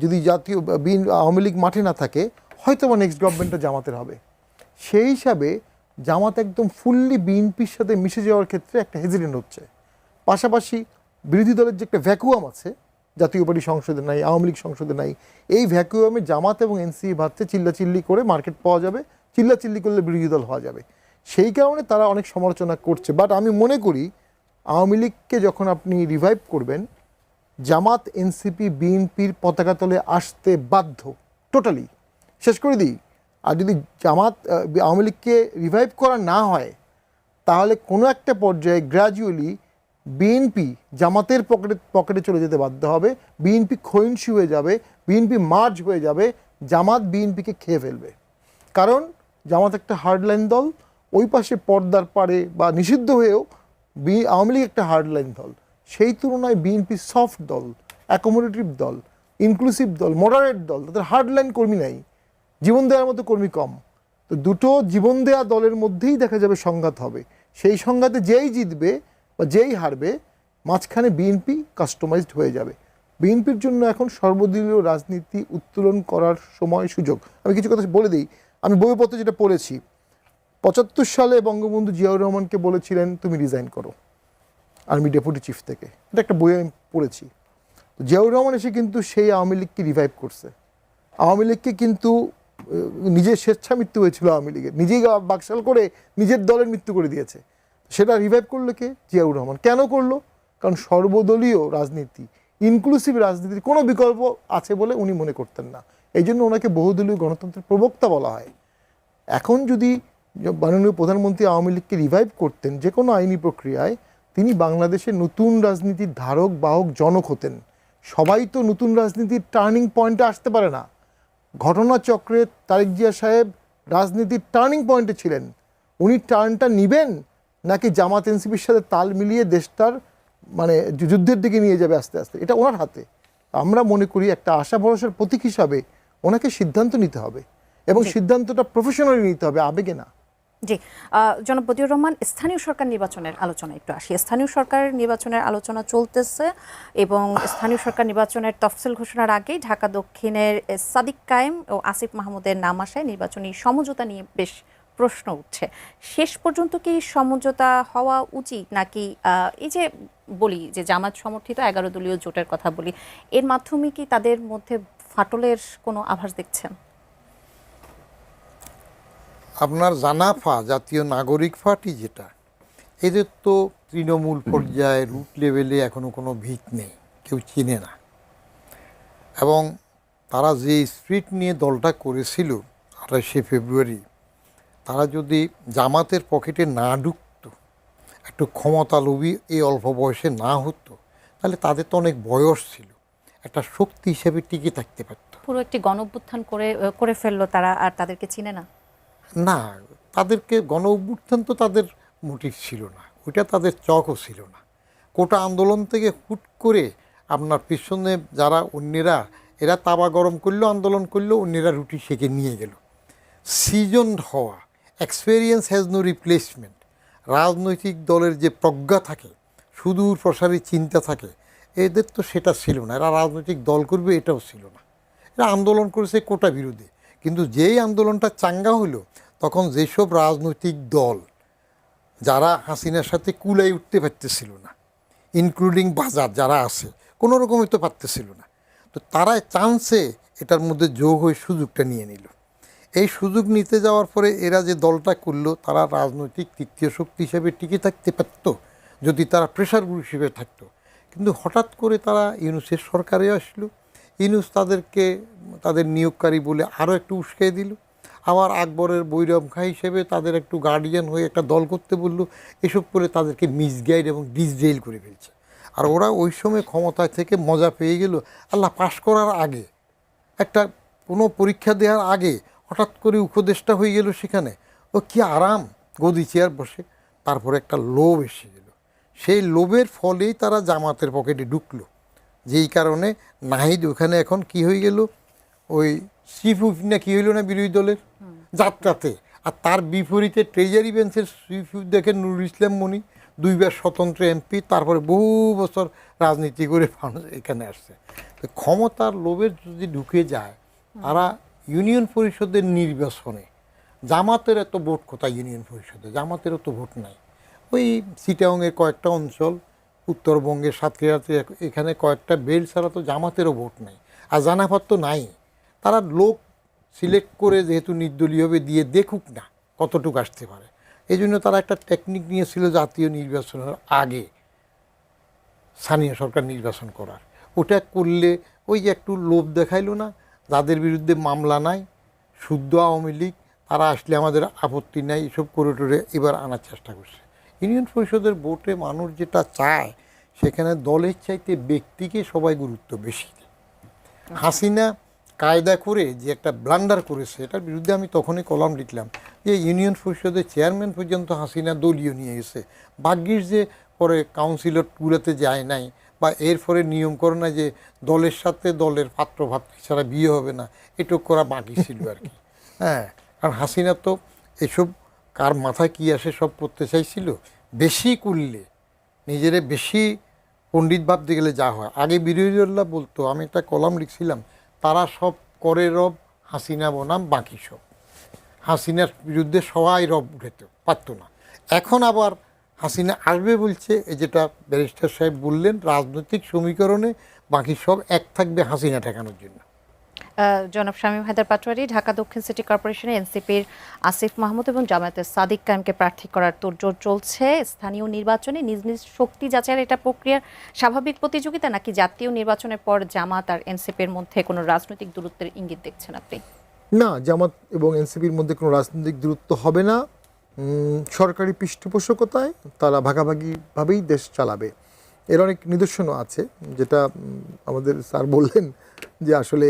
যদি জাতীয় আওয়ামী লীগ মাঠে না থাকে, হয়তো বা নেক্সট গভর্নমেন্টটা জামাতের হবে। সেই হিসাবে জামাত একদম ফুললি বিএনপির সাথে মিশে যাওয়ার ক্ষেত্রে একটা হেজিটেন্ট হচ্ছে। পাশাপাশি বিরোধী দলের যে একটা ভ্যাকুয়াম আছে, জাতীয় পার্টি সংসদে নাই, আওয়ামী লীগ সংসদে নাই। এই ভ্যাকুয়ামে জামাত এবং এনসিপি ভাবছে চিল্লাচিল্লি করে মার্কেট পাওয়া যাবে, চিল্লাচিল্লি করলে বিরোধী দল হওয়া যাবে। সেই কারণে তারা অনেক সমালোচনা করছে। বাট আমি মনে করি আওয়ামী লীগকে যখন আপনি রিভাইভ করবেন, জামাত, এনসিপি, বিএনপির পতাকা তলে আসতে বাধ্য, টোটালি। শেষ করে দিই, আর যদি জামাত আওয়ামী লীগকে রিভাইভ করা না হয়, তাহলে কোনো একটা পর্যায়ে গ্র্যাজুয়ালি বিএনপি জামাতের পকেটে চলে যেতে বাধ্য হবে, বিএনপি ক্ষয়িষ্ণু হয়ে যাবে, বিএনপি মার্জ হয়ে যাবে, জামাত বিএনপিকে খেয়ে ফেলবে। কারণ জামাত একটা হার্ডলাইন দল, ওই পাশে পর্দার পারে বা নিষিদ্ধ হয়েও আওয়ামী লীগ একটা হার্ডলাইন দল। সেই তুলনায় বিএনপি সফট দল, অ্যাকোমোডেটিভ দল, ইনক্লুসিভ দল, মডারেট দল, তাদের হার্ডলাইন কর্মী নাই, জীবন দেওয়ার মতো কর্মী কম। তো দুটো জীবন দেওয়া দলের মধ্যেই দেখা যাবে সংঘাত হবে। সেই সংঘাতে যেই জিতবে বা যেই হারবে, মাঝখানে বিএনপি কাস্টমাইজড হয়ে যাবে। বিএনপির জন্য এখন সর্বদলীয় রাজনীতি উত্তোলন করার সময়, সুযোগ। আমি কিছু কথা বলে দিই। আমি বইপত্রে যেটা পড়েছি, ৭৫ সালে বঙ্গবন্ধু জিয়াউর রহমানকে বলেছিলেন তুমি রিজাইন করো আর্মি ডেপুটি চিফ থেকে। এটা একটা বই আমি পড়েছি। জিয়াউর রহমান এসে কিন্তু সেই আওয়ামী লীগকে রিভাইভ করছে। আওয়ামী লীগকে কিন্তু নিজের স্বেচ্ছা মৃত্যু হয়েছিল আওয়ামী লীগের, নিজেই বাকশাল করে নিজের দলের মৃত্যু করে দিয়েছে। সেটা রিভাইভ করলো কে? জিয়াউর রহমান। কেন করলো? কারণ সর্বদলীয় রাজনীতি, ইনক্লুসিভ রাজনীতির কোনো বিকল্প আছে বলে উনি মনে করতেন না। এই জন্য ওনাকে বহুদলীয় গণতন্ত্রের প্রবক্তা বলা হয়। এখন যদি মাননীয় প্রধানমন্ত্রী আওয়ামী লীগকে রিভাইভ করতেন যে কোনো আইনি প্রক্রিয়ায়, তিনি বাংলাদেশের নতুন রাজনীতির ধারক বাহক জনক হতেন। সবাই তো নতুন রাজনীতির টার্নিং পয়েন্টে আসতে পারে না। ঘটনাচক্রে তারেক জিয়া সাহেব রাজনীতির টার্নিং পয়েন্টে ছিলেন। উনি টার্নটা নিবেন নাকি জামাত এনসিপির সাথে তাল মিলিয়ে দেশটার মানে যুদ্ধের দিকে নিয়ে যাবে আস্তে আস্তে, এটা ওনার হাতে। আমরা মনে করি একটা আশা ভরসার প্রতীক হিসাবে ওনাকে সিদ্ধান্ত নিতে হবে, এবং সিদ্ধান্তটা প্রফেশনালি নিতে হবে, আবেগে না। জি, জনাব বদিউর রহমান, স্থানীয় সরকার নির্বাচনের আলোচনা একটু আসি। স্থানীয় সরকার নির্বাচনের আলোচনা চলতেছে এবং স্থানীয় সরকার নির্বাচনের তফসিল ঘোষণার আগেই ঢাকা দক্ষিণের সাদিক কায়েম ও আসিফ মাহমুদের নাম আসায় নির্বাচনী সমঝোতা নিয়ে বেশ প্রশ্ন উঠছে। শেষ পর্যন্ত কি সমঝোতা হওয়া উচিত, নাকি এই যে বলি যে জামাত সমর্থিত 11 দলীয় জোটের কথা বলি, এর মাধ্যমে কি তাদের মধ্যে ফাটলের কোনো আভাস দেখছেন? আপনার জানাফা জাতীয় নাগরিক পার্টি যেটা, এদের তো তৃণমূল পর্যায়ে রুট লেভেলে এখনো কোনো ভিত নেই, কেউ চিনে না। এবং তারা যে স্পিরিট নিয়ে দলটা করেছিল 28শে ফেব্রুয়ারি, তারা যদি জামাতের পকেটে না ঢুকতো, একটু ক্ষমতালোভী এই অল্প বয়সে না হতো, তাহলে তাদের তো অনেক বয়স ছিল, একটা শক্তি হিসেবে টিকে থাকতে পারত। পুরো একটি গণঅভ্যুত্থান করে ফেললো তারা, আর তাদেরকে চিনে না। না, তাদেরকে গণ অভ্যুত্থান তো তাদের মোটিভ ছিল না, ওইটা তাদের চকও ছিল না। কোটা আন্দোলন থেকে হুট করে আপনার পিছনে যারা অন্যেরা, এরা তাবা গরম করলো, আন্দোলন করলো, অন্যেরা রুটি সেকে নিয়ে গেল। সিজনড হওয়া, এক্সপেরিয়েন্স হ্যাজ নো রিপ্লেসমেন্ট। রাজনৈতিক দলের যে প্রজ্ঞা থাকে, সুদূর প্রসারী চিন্তা থাকে, এদের তো সেটা ছিল না। এরা রাজনৈতিক দল করবে এটাও ছিল না। এরা আন্দোলন করেছে কোটা বিরোধী। কিন্তু যেই আন্দোলনটা চাঙ্গা হলো, তখন যেসব রাজনৈতিক দল যারা হাসিনার সাথে কুলাই উঠতে পারতেছিল না, ইনক্লুডিং বাজার যারা আছে, কোনো রকমই তো পারতেছিল না, তো তারা চান্সে এটার মধ্যে যোগ হয়ে সুযোগটা নিয়ে নিল। এই সুযোগ নিতে যাওয়ার পরে এরা যে দলটা করলো, তারা রাজনৈতিক তৃতীয় শক্তি হিসেবে টিকে থাকতে পারত যদি তারা প্রেশার গ্রুপ হিসেবে থাকতো। কিন্তু হঠাৎ করে তারা ইউনূসের সরকারে আসলো, ইউনূস তাদেরকে তাদের নিয়োগকারী বলে আরও একটু উস্কাই দিল। আবার আকবরের বৈরম খা হিসেবে তাদের একটু গার্ডিয়ান হয়ে একটা দল করতে বললো। এসব করে তাদেরকে মিসগাইড এবং ডিসডেইল করে ফেলছে। আর ওরা ওই সময় ক্ষমতায় থেকে মজা পেয়ে গেল। আল্লাহ পাশ করার আগে, একটা কোনো পরীক্ষা দেওয়ার আগে হঠাৎ করে উপদেষ্টা হয়ে গেল সেখানে। ও কি আরাম গদি চেয়ার বসে। তারপরে একটা লোভ এসে গেল। সেই লোভের ফলেই তারা জামাতের পকেটে ঢুকলো, যেই কারণে নাহিদ ওখানে এখন কি হয়ে গেল, ওই চিফ হুইপ না কি হইল না বিরোধী দলের যাত্রাতে। আর তার বিপরীতে ট্রেজারি বেঞ্চের চিফ হুইপ দেখেন নুরুল ইসলাম মনি, 2 বার স্বতন্ত্র এমপি, তারপরে বহু বছর রাজনীতি করে এখানে আসছে। তো ক্ষমতার লোভের যদি ঢুকে যায়, তারা ইউনিয়ন পরিষদের নির্বাচনে, জামাতের এত ভোট কোথায় ইউনিয়ন পরিষদে, জামাতেরও তো ভোট নাই। ওই চিটাংয়ের কয়েকটা অঞ্চল, উত্তরবঙ্গের সাতক্ষীরাতে এখানে কয়েকটা বেল্ট ছাড়া তো জামাতেরও ভোট নেই, আর জানাফাত তো নাই। তারা লোক সিলেক্ট করে যেহেতু নির্দলীয়ভাবে দিয়ে দেখুক না কতটুকু আসতে পারে, এই জন্য তারা একটা টেকনিক নিয়েছিল জাতীয় নির্বাচনের আগে স্থানীয় সরকার নির্বাচন করার। ওটা করলে ওই যে একটু লোভ দেখাইলো না, যাদের বিরুদ্ধে মামলা নাই, শুদ্ধ আওয়ামী লীগ, তারা আসলে আমাদের আপত্তি নাই, এসব করে টোরে এবার আনার চেষ্টা করছে। ইউনিয়ন পরিষদের ভোটে মানুষ যেটা চায় সেখানে দলের চাইতে ব্যক্তিকে সবাই গুরুত্ব বেশি দেয়। হাসিনা কায়দা করে যে একটা ব্লান্ডার করেছে, এটার বিরুদ্ধে আমি তখনই কলাম লিখলাম যে ইউনিয়ন পরিষদের চেয়ারম্যান পর্যন্ত হাসিনা দলীয় নিয়ে গেছে। ভাগ্যিস যে পরে কাউন্সিলরগুলোতে যায় নাই, বা এর ফলে নিয়ম করে না যে দলের সাথে দলের পাত্র ভাতৃ ছাড়া বিয়ে হবে না, এটুক করা বাকি ছিল আর কি। হ্যাঁ, কারণ হাসিনা তো এসব কার মাথায় কী আসে সব করতে চাইছিল। বেশি করলে নিজেরে বেশি পণ্ডিত ভাবতে গেলে যা হয়। আগে বিরোধীরা বলতো, আমি একটা কলাম লিখছিলাম, তারা সব করে রব, হাসিনা বনাম বাকি সব। হাসিনার বিরুদ্ধে সবাই রব উঠাতে পারতো না। এখন আবার হাসিনা আসবে বলছে, এই যেটা ব্যারিস্টার সাহেব বললেন, রাজনৈতিক সমীকরণে বাকি সব এক থাকবে হাসিনা ঠেকানোর জন্য। জনাব শামীম হায়দার পাটোয়ারি, ঢাকা দক্ষিণ সিটি কর্পোরেশনে এনসিপির আসিফ মাহমুদ এবং জামায়াতের সাদিক কায়েমকে প্রার্থী করার তোড়জোড় চলছে। স্থানীয় নির্বাচনে নিজ নিজ শক্তি যাচাইয়ের এটা প্রক্রিয়ার স্বাভাবিক প্রতিযোগিতা, নাকি জাতীয় নির্বাচনের পর জামাত আর এনসিপির মধ্যে কোনো রাজনৈতিক দূরত্বের ইঙ্গিত দেখছেন আপনি? না, জামাত এবং এনসিপির মধ্যে কোনো রাজনৈতিক দূরত্ব হবে না। সরকারি পৃষ্ঠপোষকতায় তারা ভাগাভাগিভাবেই দেশ চালাবে। এর অনেক নিদর্শনও আছে, যেটা আমাদের স্যার বললেন যে আসলে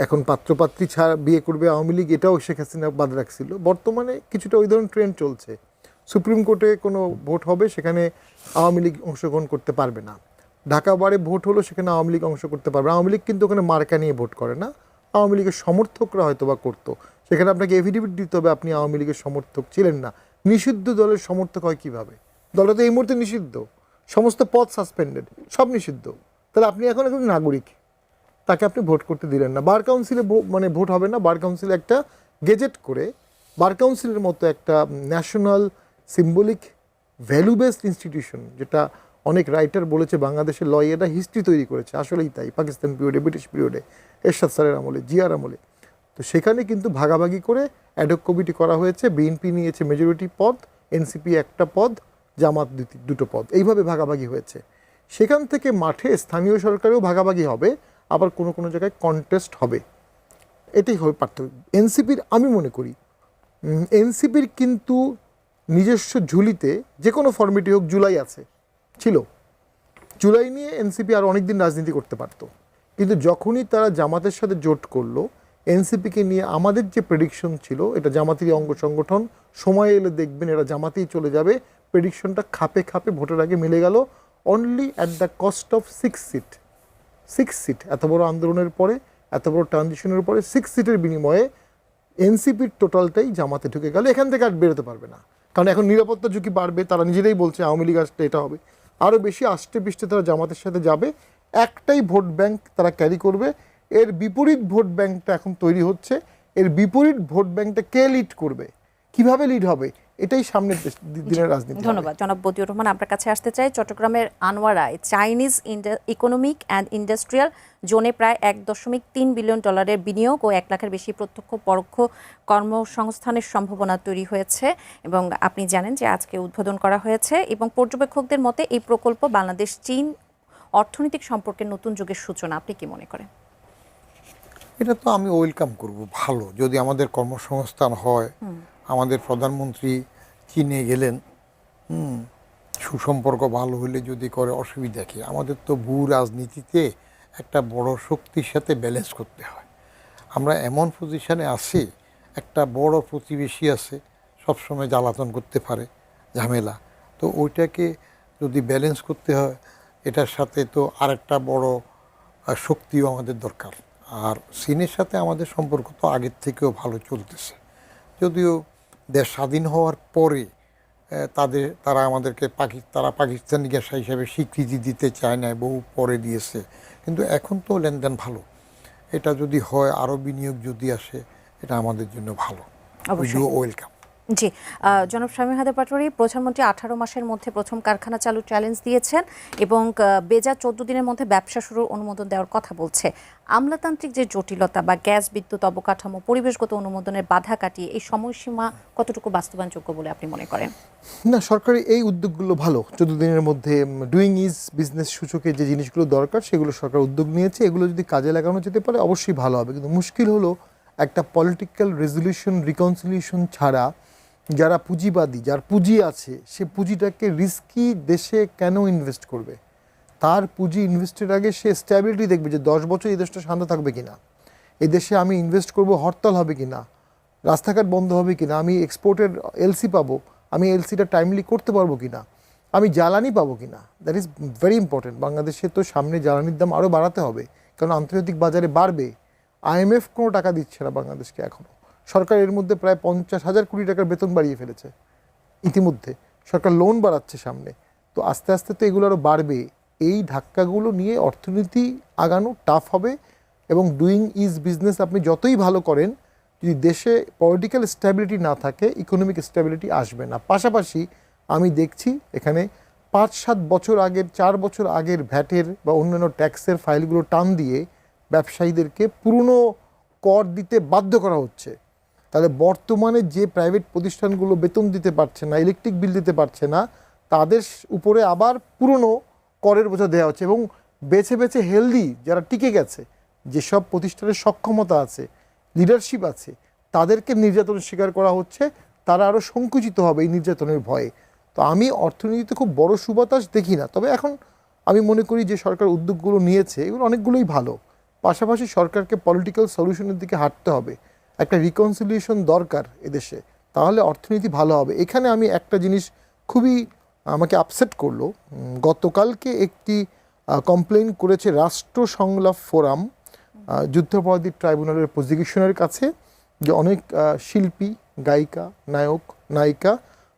এখন পাত্রপাত্রী ছাড়া বিয়ে করবে আওয়ামী লীগ, এটাও শেখ হাসিনা বাদ রাখছিল। বর্তমানে কিছুটা ওই ধরনের ট্রেন্ড চলছে। সুপ্রিম কোর্টে কোনো ভোট হবে, সেখানে আওয়ামী লীগ অংশগ্রহণ করতে পারবে না। ঢাকা বারে ভোট হলো, সেখানে আওয়ামী লীগ অংশ করতে পারবে না। আওয়ামী লীগ কিন্তু ওখানে মার্কা নিয়ে ভোট করে না, আওয়ামী লীগের সমর্থকরা হয়তো বা করতো। সেখানে আপনাকে এফিডেভিট দিতে হবে আপনি আওয়ামী লীগের সমর্থক ছিলেন না। নিষিদ্ধ দলের সমর্থক হয় কীভাবে? দলটা তো এই মুহূর্তে নিষিদ্ধ, সমস্ত পদ সাসপেন্ডেড, সব নিষিদ্ধ। তাহলে আপনি এখন একজন নাগরিক, তাকে আপনি ভোট করতে দিলেন না। বার কাউন্সিলে মানে ভোট হবে না। বার কাউন্সিলে একটা গেজেট করে, বার কাউন্সিলের মতো একটা national symbolic value based institution, যেটা অনেক রাইটার বলেছে বাংলাদেশের লয়েরা হিস্ট্রি তৈরি করেছে, আসলেই তাই, পাকিস্তান পিরিয়ডে, ব্রিটিশ পিরিয়ডে, এরশাদ স্যারের আমলে, জিয়ার আমলে। তো সেখানে কিন্তু ভাগাভাগি করে অ্যাডহক কমিটি করা হয়েছে। বিএনপি নিয়েছে মেজরিটি পদ, এনসিপি একটা পদ, জামাত দুটো পদ, এইভাবে ভাগাভাগি হয়েছে। সেখান থেকে মাঠে স্থানীয় সরকারেও ভাগাভাগি হবে, আবার কোনো কোনো জায়গায় কন্টেস্ট হবে। এটাই হবে পার্থক্য। এনসিপির আমি মনে করি এনসিপির কিন্তু নিজস্ব ঝুলিতে যে কোনো ফর্মেটি হোক, জুলাই ছিল, জুলাই নিয়ে এনসিপি আর অনেক দিন রাজনীতি করতে পারতো। কিন্তু যখনই তারা জামাতের সাথে জোট করলো, এনসিপিকে নিয়ে আমাদের যে প্রেডিকশন ছিল, এটা জামাতেরই অঙ্গ সংগঠন, সময় এলে দেখবেন এরা জামাতেই চলে যাবে, প্রেডিকশনটা খাপে খাপে ভোটের আগে মিলে গেল। Only at the cost of 6 seat. এত বড় আন্দোলনের পরে, এত বড় ট্রানজিশনের পরে 6 সিটের বিনিময়ে এনসিপির টোটালটাই জামাতে ঢুকে গেল। এখান থেকে আর বেরোতে পারবে না, কারণ এখন নিরাপত্তা ঝুঁকি বাড়বে। তারা নিজেরাই বলছে আওয়ামী লীগ আসলে এটা হবে, আরও বেশি আষ্টে পৃষ্ঠে তারা জামাতের সাথে যাবে। একটাই ভোট ব্যাংক তারা ক্যারি করবে। এর বিপরীত ভোট ব্যাংকটা এখন তৈরি হচ্ছে। এর বিপরীত ভোট ব্যাংকটা কে লিড করবে, কিভাবে লিড হবে, এটাই সামনের দিনের রাজনীতি। ধন্যবাদ। জনাব বদিউর রহমান, আপনার কাছে আসতে চাই। চট্টগ্রামের আনোয়ারায় চাইনিজ ইকোনমিক অ্যান্ড ইন্ডাস্ট্রিয়াল জোনে প্রায় $1.3 বিলিয়ন বিনিয়োগ ও 1 লাখের বেশি প্রত্যক্ষ পরোক্ষ কর্মসংস্থানের সম্ভাবনা তৈরি হয়েছে, এবং আপনি জানেন যে আজকে উদ্বোধন করা হয়েছে। এবং পর্যবেক্ষকদের মতে এই প্রকল্প বাংলাদেশ চীন অর্থনৈতিক সম্পর্কের নতুন যুগের সূচনা। আপনি কি মনে করেন? এটা তো আমি ওয়েলকাম করব, ভালো যদি আমাদের কর্মসংস্থান হয়। আমাদের প্রধানমন্ত্রী চীনে গেলেন, সুসম্পর্ক ভালো হলে যদি করে, অসুবিধা কি? আমাদের তো ভূ রাজনীতিতে একটা বড় শক্তির সাথে ব্যালেন্স করতে হয়। আমরা এমন পজিশনে আছি, একটা বড় প্রতিবেশী আছে, সবসময় জ্বালাতন করতে পারে, ঝামেলা। তো ওইটাকে যদি ব্যালেন্স করতে হয়, এটার সাথে তো আরেকটা বড় শক্তিও আমাদের দরকার। আর চীনের সাথে আমাদের সম্পর্ক তো আগের থেকেও ভালো চলতেছে, যদিও দেশ স্বাধীন হওয়ার পরে তারা আমাদেরকে পাকিস্তানি গ্যাসা হিসাবে স্বীকৃতি দিতে চায় না, বহু পরে দিয়েছে। কিন্তু এখন তো লেনদেন ভালো। এটা যদি হয়, আরও বিনিয়োগ যদি আসে, এটা আমাদের জন্য ভালো, ওয়েলকাম। জি, জনাব শামীম হায়দার পাটোয়ারী, প্রধানমন্ত্রী 18 মাসের মধ্যে প্রথম কারখানা চালু চ্যালেঞ্জ দিয়েছেন এবং বেজা 14 দিনের মধ্যে ব্যবসা শুরুর অনুমোদন দেওয়ার কথা বলছে। আমলাতান্ত্রিক যে জটিলতা বা গ্যাস, বিদ্যুৎ, অবকাঠামো, পরিবেশগত অনুমোদনের বাধা কাটিয়ে এই সময়সীমা কতটুকু বাস্তবায়নযোগ্য বলে আপনি মনে করেন? না, সরকারি এই উদ্যোগগুলো ভালো। 14 দিনের মধ্যে ডুইং ইজ বিজনেস সূচকে যে জিনিসগুলো দরকার সেগুলো সরকার উদ্যোগ নিয়েছে, এগুলো যদি কাজে লাগানো যেতে পারে অবশ্যই ভালো হবে। কিন্তু মুশকিল হলো একটা পলিটিক্যাল রেজলিউশন, রিকনসিলিয়েশন ছাড়া যারা পুঁজিবাদী, যার পুঁজি আছে, সে পুঁজিটাকে রিস্কি দেশে কেন ইনভেস্ট করবে? তার পুঁজি ইনভেস্টের আগে সে স্ট্যাবিলিটি দেখবে যে 10 বছর এই দেশটা শান্ত থাকবে কিনা, এই দেশে আমি ইনভেস্ট করব, হরতাল হবে কিনা, রাস্তাঘাট বন্ধ হবে কিনা, আমি এক্সপোর্টের এলসি পাবো, আমি এলসিটা টাইমলি করতে পারবো কিনা, আমি জ্বালানি পাবো কিনা। That is very important. বাংলাদেশে তো সামনে জ্বালানির দাম আরও বাড়াতে হবে, কারণ আন্তর্জাতিক বাজারে বাড়বে। IMF কোনো টাকা দিচ্ছে না বাংলাদেশকে এখনও। সরকার এর মধ্যে প্রায় 50,000 কোটি টাকার বেতন বাড়িয়ে ফেলেছে ইতিমধ্যে। সরকার লোন বাড়াচ্ছে সামনে, তো আস্তে আস্তে তো এগুলো আরও বাড়বে। এই ধাক্কাগুলো নিয়ে অর্থনীতি আগানো টাফ হবে। এবং ডুইং ইজ বিজনেস আপনি যতই ভালো করেন, যদি দেশে পলিটিক্যাল স্ট্যাবিলিটি না থাকে, ইকোনমিক স্ট্যাবিলিটি আসবে না। পাশাপাশি আমি দেখছি এখানে 5-7 বছর আগের, 4 বছর আগের ভ্যাটের বা অন্যান্য ট্যাক্সের ফাইলগুলো টান দিয়ে ব্যবসায়ীদেরকে পুরনো কর দিতে বাধ্য করা হচ্ছে। তাহলে বর্তমানে যে প্রাইভেট প্রতিষ্ঠানগুলো বেতন দিতে পারছে না, ইলেকট্রিক বিল দিতে পারছে না, তাদের উপরে আবার পুরনো করের বোঝা দেওয়া হচ্ছে। এবং বেছে বেছে হেলদি যারা টিকে গেছে, যেসব প্রতিষ্ঠানের সক্ষমতা আছে, লিডারশিপ আছে, তাদেরকে নির্যাতনের শিকার করা হচ্ছে। তারা আরও সংকুচিত হবে এই নির্যাতনের ভয়ে। তো আমি অর্থনীতিতে খুব বড় সুবাতাস দেখি না। তবে এখন আমি মনে করি যে সরকার উদ্যোগগুলো নিয়েছে এগুলো অনেকগুলোই ভালো। পাশাপাশি সরকারকে পলিটিক্যাল সলিউশনের দিকে হাঁটতে হবে। একটা রিকনসিলিয়েশন দরকার এদেশে, তাহলে অর্থনীতি ভালো হবে। এখানে আমি একটা জিনিস খুবই আমাকে আপসেট করলো। গতকালকে একটি কমপ্লেইন করেছে রাষ্ট্র সংলাপ ফোরাম যুদ্ধাপরাধী ট্রাইব্যুনালের প্রসিকিউশনের কাছে, যে অনেক শিল্পী, গায়িকা, নায়ক, নায়িকা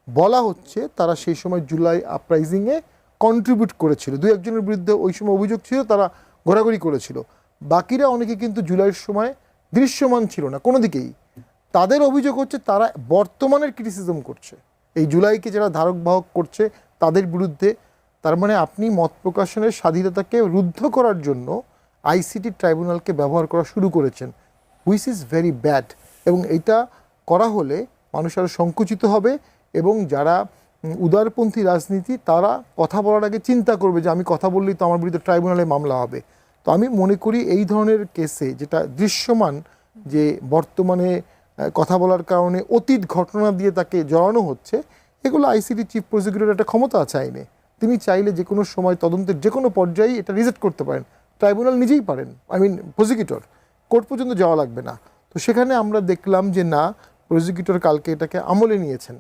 বলা হচ্ছে তারা সেই সময় জুলাই আপরাইজিংয়ে কন্ট্রিবিউট করেছিল। 2-1 জনের বিরুদ্ধে ওই সময় অভিযোগ ছিল, তারা ঘোরাঘুরি করেছিল। বাকিরা অনেকে কিন্তু জুলাইয়ের সময় দৃশ্যমান ছিল না কোনো দিকেই। তাদের অভিযোগ হচ্ছে তারা বর্তমানের ক্রিটিসিজম করছে, এই জুলাইকে যারা ধারক বাহক করছে তাদের বিরুদ্ধে। তার মানে আপনি মত প্রকাশনের স্বাধীনতাকে রুদ্ধ করার জন্য আইসিটি ট্রাইব্যুনালকে ব্যবহার করা শুরু করেছেন, হুইচ ইজ ভেরি ব্যাড। এবং এটা করা হলে মানুষ আরও সংকুচিত হবে, এবং যারা উদারপন্থী রাজনীতি তারা কথা বলার আগে চিন্তা করবে যে আমি কথা বললেই তো আমার বিরুদ্ধে ট্রাইব্যুনালে মামলা হবে। তো আমি মনে করি এই ধরনের কেসে যেটা দৃশ্যমান, যে বর্তমানে কথা বলার কারণে অতীত ঘটনা দিয়ে তাকে জড়ানো হচ্ছে, এগুলো আইসিটি চিফ প্রসিকিউটর একটা ক্ষমতা আছে আইনে। তিনি চাইলে যে কোনো সময় তদন্তের যে কোনো পর্যায়ে এটা রিজেক্ট করতে পারেন। ট্রাইব্যুনাল নিজেই পারেন, প্রসিকিউটর, কোর্ট পর্যন্ত যাওয়া লাগবে না। তো সেখানে আমরা দেখলাম যে না, প্রসিকিউটর কালকে এটাকে আমলে নিয়েছেন।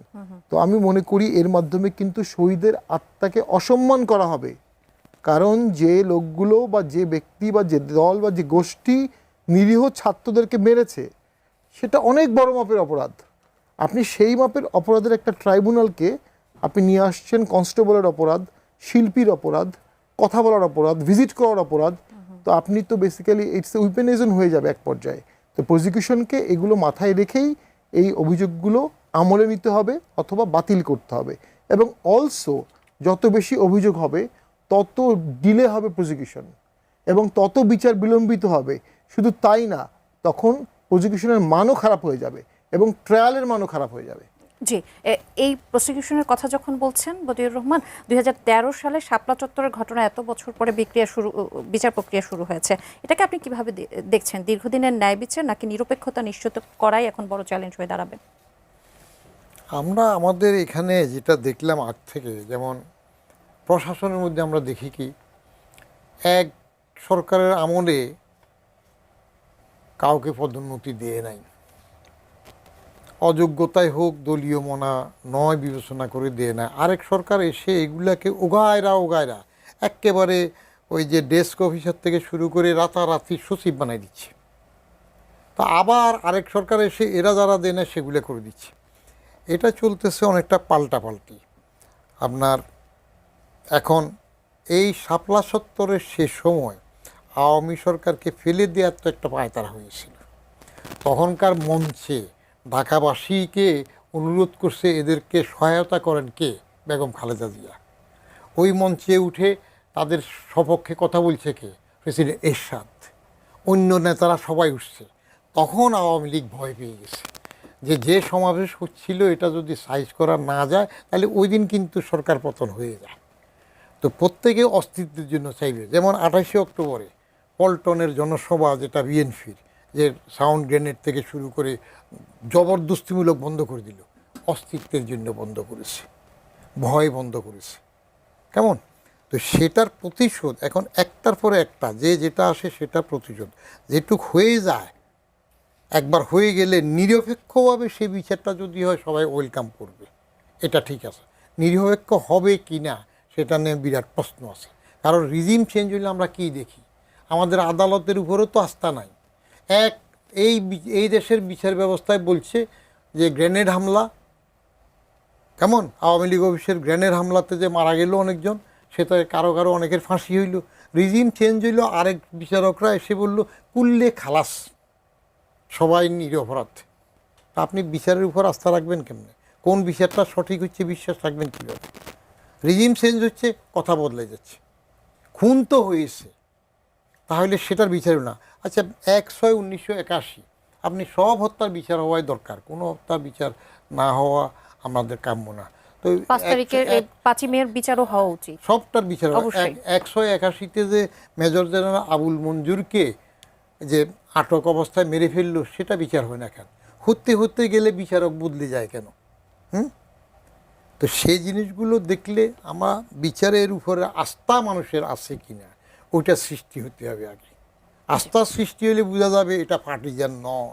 তো আমি মনে করি এর মাধ্যমে কিন্তু শহীদের আত্মাকে অসম্মান করা হবে। কারণ যে লোকগুলো বা যে ব্যক্তি বা যে দল বা যে গোষ্ঠী নিরীহ ছাত্রদেরকে মেরেছে, সেটা অনেক বড় মাপের অপরাধ। আপনি সেই মাপের অপরাধের একটা ট্রাইব্যুনালকে আপনি নিয়ে আসছেন, কনস্টেবলের অপরাধ, শিল্পীর অপরাধ, কথা বলার অপরাধ, ভিজিট করার অপরাধ। তো আপনি তো বেসিক্যালি ইটস এ উইপেনাইজেশন হয়ে যাবে এক পর্যায়ে। তো প্রসিকিউশনকে এগুলো মাথায় রেখেই এই অভিযোগগুলো আমলে নিতে হবে অথবা বাতিল করতে হবে। এবং অলসো যত বেশি অভিযোগ হবে তত ডিলে হবে প্রসিকিউশন, এবং তত বিচার বিলম্বিত হবে। শুধু তাই না, তখন প্রসিকিউশনের মানও খারাপ হয়ে যাবে এবং ট্রায়ালের মানও খারাপ হয়ে যাবে। জি, এই প্রসিকিউশনের কথা যখন বলছেন বদিউর রহমান, 2013 সালে শাপলা চত্বরের ঘটনা এত বছর পরে বিচার প্রক্রিয়া শুরু হয়েছে, এটাকে আপনি কিভাবে দেখছেন? দীর্ঘদিনের ন্যায় বিচার নাকি নিরপেক্ষতা নিশ্চিত করাই এখন বড় চ্যালেঞ্জ হয়ে দাঁড়াবে? আমরা আমাদের এখানে যেটা দেখলাম আগ থেকে, যেমন প্রশাসনের মধ্যে আমরা দেখি কি, এক সরকারের আমলে কাউকে পদোন্নতি দিয়ে নাই, অযোগ্যতায় হোক দলীয় মনা নয় বিবেচনা করে দিয়ে না। আরেক সরকার এসে এগুলাকে ওগায়রা একেবারে ওই যে ডেস্ক অফিসার থেকে শুরু করে রাতারাতি সচিব বানাই দিচ্ছে। তা আবার আরেক সরকার এসে এরা যারা দেয় না সেগুলো করে দিচ্ছে। এটা চলতেছে অনেকটা পাল্টাপাল্টি। আপনার এখন এই শাপলা চত্বরের সে সময় আওয়ামী সরকারকে ফেলে দেওয়ার তো একটা পায়তারা হয়েছিল। তখনকার মঞ্চে ঢাকাবাসীকে অনুরোধ করছে এদেরকে সহায়তা করেন কে? বেগম খালেদা জিয়া। ওই মঞ্চে উঠে তাদের সপক্ষে কথা বলছে কে? প্রেসিডেন্ট এরশাদ। অন্য নেতারা সবাই উঠছে। তখন আওয়ামী লীগ ভয় পেয়ে গেছে যে সমাবেশ হচ্ছিল এটা যদি সাইজ করা না যায় তাহলে ওই দিন কিন্তু সরকার পতন হয়ে যায়। তো প্রত্যেকে অস্তিত্বের জন্য চাইবে। যেমন 28শে অক্টোবরে পল্টনের জনসভা, যেটা বিএনপির, যে সাউন্ড গ্রেনেড থেকে শুরু করে জবরদস্তিমূলক বন্ধ করে দিল, অস্তিত্বের জন্য বন্ধ করেছে, ভয় বন্ধ করেছে। কেমন? তো সেটার প্রতিশোধ এখন একটার পরে একটা, যে যেটা আসে সেটা প্রতিশোধ। যেটুক হয়ে যায়, একবার হয়ে গেলে নিরপেক্ষভাবে সেই বিচারটা যদি হয় সবাই ওয়েলকাম করবে, এটা ঠিক আছে। নিরপেক্ষ হবে কি না সেটা নিয়ে বিরাট প্রশ্ন আছে। কারণ রিজিম চেঞ্জ হলে আমরা কী দেখি? আমাদের আদালতের উপরেও তো আস্থা নাই। এই দেশের বিচার ব্যবস্থায় বলছে যে গ্রেনেড হামলা, কেমন আওয়ামী লীগ অফিসের গ্রেনেড হামলাতে যে মারা গেল অনেকজন, সেটা কারো অনেকের ফাঁসি হইল। রিজিম চেঞ্জ হইল, আরেক বিচারকরা এসে বলল কুল্লে খালাস, সবাই নিরপরাধ। তা আপনি বিচারের উপর আস্থা রাখবেন কেমনে? কোন বিচারটা সঠিক হচ্ছে বিশ্বাস রাখবেন কীভাবে? রিজিম চেঞ্জ হচ্ছে, কথা বদলে যাচ্ছে। খুন তো হয়েছে, তাহলে সেটার বিচার না। আচ্ছা, 1/6/1981 আপনি সব হত্যার বিচার হওয়াই দরকার, কোনো হত্যার বিচার না হওয়া আমাদের কাম্য না। তো 5 তারিখের 5ই মের বিচারও হওয়া উচিত, সবটার বিচার। অবশ্যই। 181-তে যে মেজর জেনারেল আবুল মঞ্জুরকে যে আটক অবস্থায় মেরে ফেললো, সেটা বিচার হয় না কেন? হতে গেলে বিচারক বদলে যায় কেন? তো সেই জিনিসগুলো দেখলে আমার বিচারের উপরে আস্থা মানুষের আছে কিনা ওইটা সৃষ্টি হতে হবে আগে। আস্থা সৃষ্টি হলে বোঝা যাবে এটা পার্টিজান নয়।